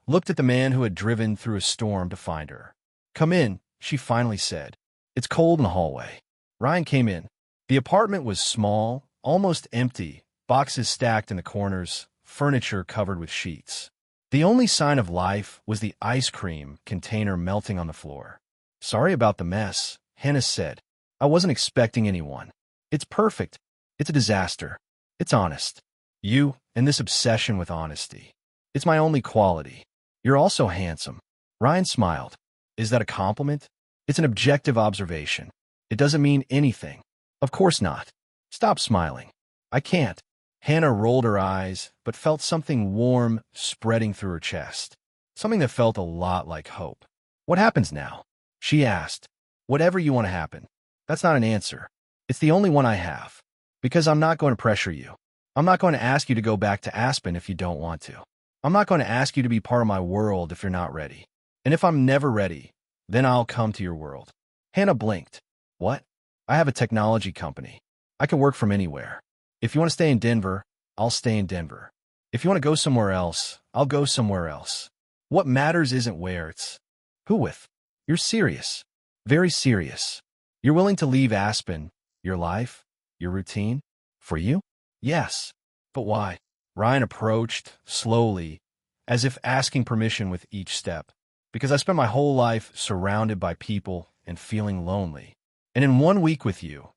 looked at the man who had driven through a storm to find her. Come in, she finally said. It's cold in the hallway. Ryan came in. The apartment was small, almost empty, boxes stacked in the corners, furniture covered with sheets. The only sign of life was the ice cream container melting on the floor. Sorry about the mess, Hannah said. I wasn't expecting anyone. It's perfect. It's a disaster. It's honest. You and this obsession with honesty. It's my only quality. You're also handsome. Ryan smiled. Is that a compliment? It's an objective observation. It doesn't mean anything. Of course not. Stop smiling. I can't. Hannah rolled her eyes, but felt something warm spreading through her chest. Something that felt a lot like hope. What happens now? She asked. Whatever you want to happen. That's not an answer. It's the only one I have. Because I'm not going to pressure you. I'm not going to ask you to go back to Aspen if you don't want to. I'm not going to ask you to be part of my world if you're not ready. And if I'm never ready, then I'll come to your world. Hannah blinked. What? I have a technology company. I can work from anywhere. If you want to stay in Denver, I'll stay in Denver. If you want to go somewhere else, I'll go somewhere else. What matters isn't where, it's who with. You're serious. Very serious. You're willing to leave Aspen, your life, your routine? For you? Yes. But why? Ryan approached, slowly, as if asking permission with each step. Because I spent my whole life surrounded by people and feeling lonely. And in 1 week with you,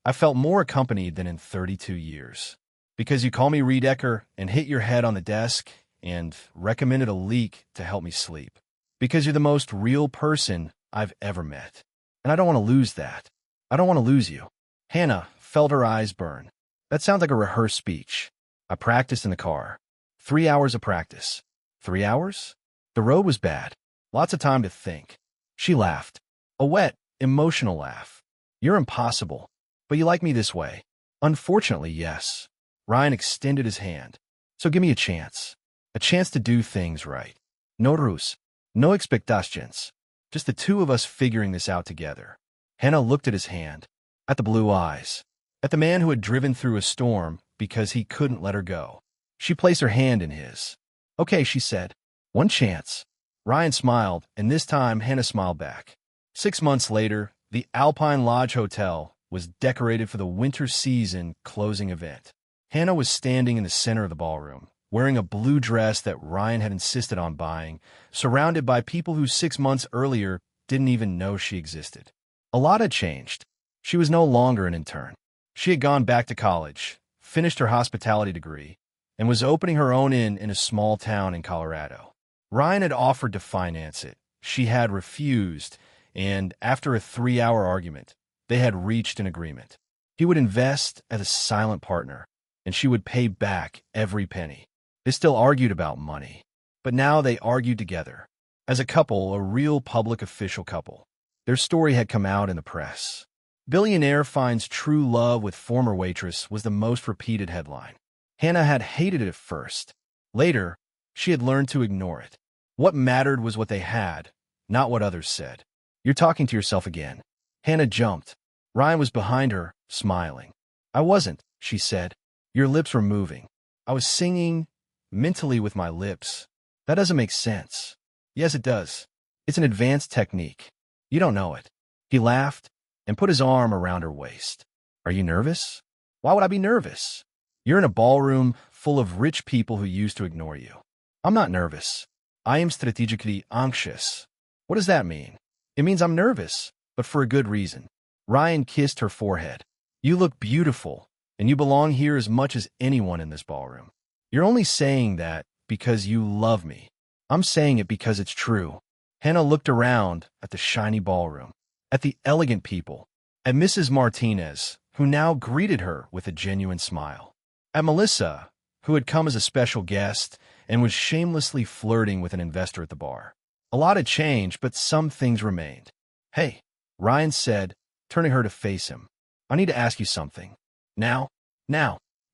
I felt more accompanied than in 32 years. Because you call me Redecker and hit your head on the desk and recommended a leak to help me sleep. Because you're the most real person I've ever met. And I don't want to lose that. I don't want to lose you. Hannah felt her eyes burn. That sounds like a rehearsed speech. I practiced in the car. 3 hours of practice. 3 hours? The road was bad. Lots of time to think. She laughed. A wet, emotional laugh. You're impossible. But you like me this way. Unfortunately, yes. Ryan extended his hand. So give me a chance. A chance to do things right. No ruse. No expectations. Just the two of us figuring this out together. Hannah looked at his hand. At the blue eyes. At the man who had driven through a storm because he couldn't let her go. She placed her hand in his. Okay, she said. One chance. Ryan smiled, and this time Hannah smiled back. 6 months later, the Alpine Lodge Hotel was decorated for the winter season closing event. Hannah was standing in the center of the ballroom, wearing a blue dress that Ryan had insisted on buying, surrounded by people who 6 months earlier didn't even know she existed. A lot had changed. She was no longer an intern. She had gone back to college, finished her hospitality degree, and was opening her own inn in a small town in Colorado. Ryan had offered to finance it. She had refused, and after a 3-hour argument, they had reached an agreement. He would invest as a silent partner, and she would pay back every penny. They still argued about money, but now they argued together. As a couple, a real public official couple. Their story had come out in the press. Billionaire finds true love with former waitress was the most repeated headline. Hannah had hated it at first. Later, she had learned to ignore it. What mattered was what they had, not what others said. You're talking to yourself again. Hannah jumped. Ryan was behind her, smiling. I wasn't, she said. Your lips were moving. I was singing mentally with my lips. That doesn't make sense. Yes, it does. It's an advanced technique. You don't know it. He laughed and put his arm around her waist. Are you nervous? Why would I be nervous? You're in a ballroom full of rich people who used to ignore you. I'm not nervous. I am strategically anxious. What does that mean? It means I'm nervous, but for a good reason. Ryan kissed her forehead. You look beautiful, and you belong here as much as anyone in this ballroom. You're only saying that because you love me. I'm saying it because it's true. Hannah looked around at the shiny ballroom, at the elegant people, at Mrs. Martinez, who now greeted her with a genuine smile, at Melissa, who had come as a special guest and was shamelessly flirting with an investor at the bar. A lot had changed, but some things remained. Hey, Ryan said, turning her to face him. I need to ask you something. Now.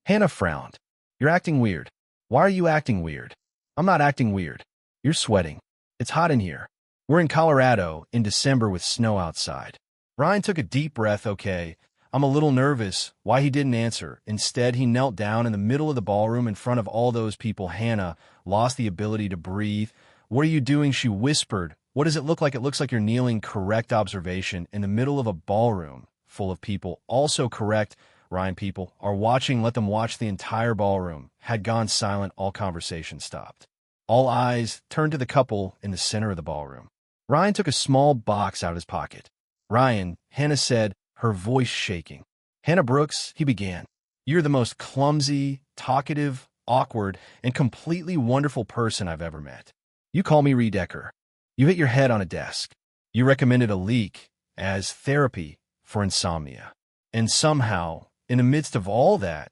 Hannah frowned. You're acting weird. Why are you acting weird? I'm not acting weird. You're sweating. It's hot in here. We're in Colorado in December with snow outside. Ryan took a deep breath. Okay, I'm a little nervous. Why he didn't answer. Instead, he knelt down in the middle of the ballroom in front of all those people. Hannah lost the ability to breathe. What are you doing? She whispered. What does it look like? It looks like you're kneeling. Correct observation. In the middle of a ballroom full of people. Also correct. Ryan, people are watching. Let them watch. The entire ballroom had gone silent. All conversation stopped. All eyes turned to the couple in the center of the ballroom. Ryan took a small box out of his pocket. Ryan, Hannah said, her voice shaking. Hannah Brooks, he began. You're the most clumsy, talkative, awkward, and completely wonderful person I've ever met. You call me Redecker. You hit your head on a desk. You recommended a leak as therapy for insomnia. And somehow, in the midst of all that,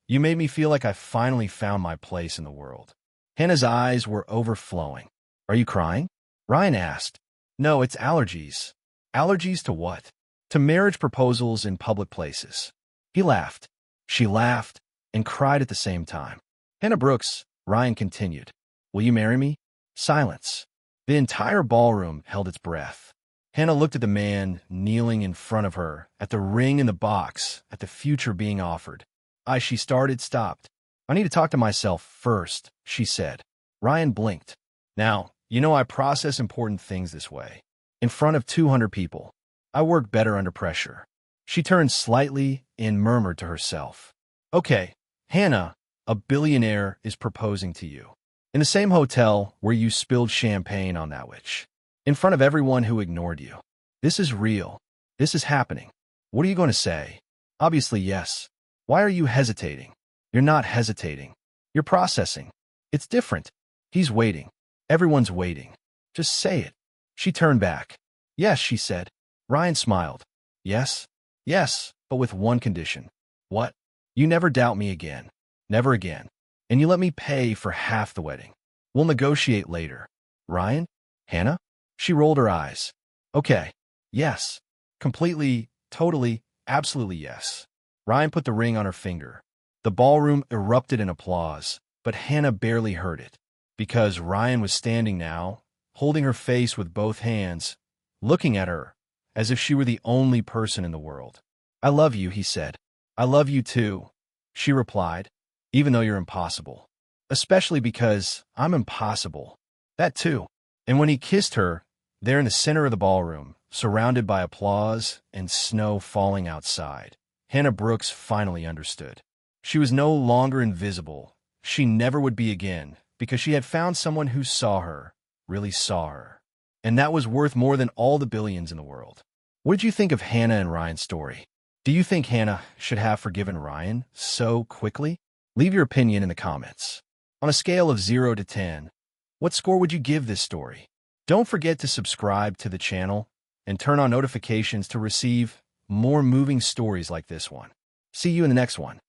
you made me feel like I finally found my place in the world. Hannah's eyes were overflowing. Are you crying? Ryan asked. No, it's allergies. Allergies to what? To marriage proposals in public places. He laughed. She laughed and cried at the same time. Hannah Brooks, Ryan continued. Will you marry me? Silence. The entire ballroom held its breath. Hannah looked at the man kneeling in front of her, at the ring in the box, at the future being offered. She started, stopped. I need to talk to myself first, she said. Ryan blinked. Now, you know I process important things this way. In front of 200 people. I work better under pressure. She turned slightly and murmured to herself. Okay, Hannah, a billionaire is proposing to you. In the same hotel where you spilled champagne on that witch. In front of everyone who ignored you. This is real. This is happening. What are you going to say? Obviously, yes. Why are you hesitating? You're not hesitating. You're processing. It's different. He's waiting. Everyone's waiting. Just say it. She turned back. Yes, she said. Ryan smiled. Yes? Yes, but with one condition. What? You never doubt me again. Never again. And you let me pay for half the wedding. We'll negotiate later. Ryan? Hannah? She rolled her eyes. Okay. Yes. Completely, totally, absolutely yes. Ryan put the ring on her finger. The ballroom erupted in applause, but Hannah barely heard it, because Ryan was standing now, holding her face with both hands, looking at her, as if she were the only person in the world. I love you, he said. I love you too, she replied, even though you're impossible. Especially because I'm impossible. That too. And when he kissed her, there in the center of the ballroom, surrounded by applause and snow falling outside, Hannah Brooks finally understood. She was no longer invisible. She never would be again, because she had found someone who saw her, really saw her. And that was worth more than all the billions in the world. What did you think of Hannah and Ryan's story? Do you think Hannah should have forgiven Ryan so quickly? Leave your opinion in the comments. On a scale of 0 to 10, what score would you give this story? Don't forget to subscribe to the channel and turn on notifications to receive more moving stories like this one. See you in the next one.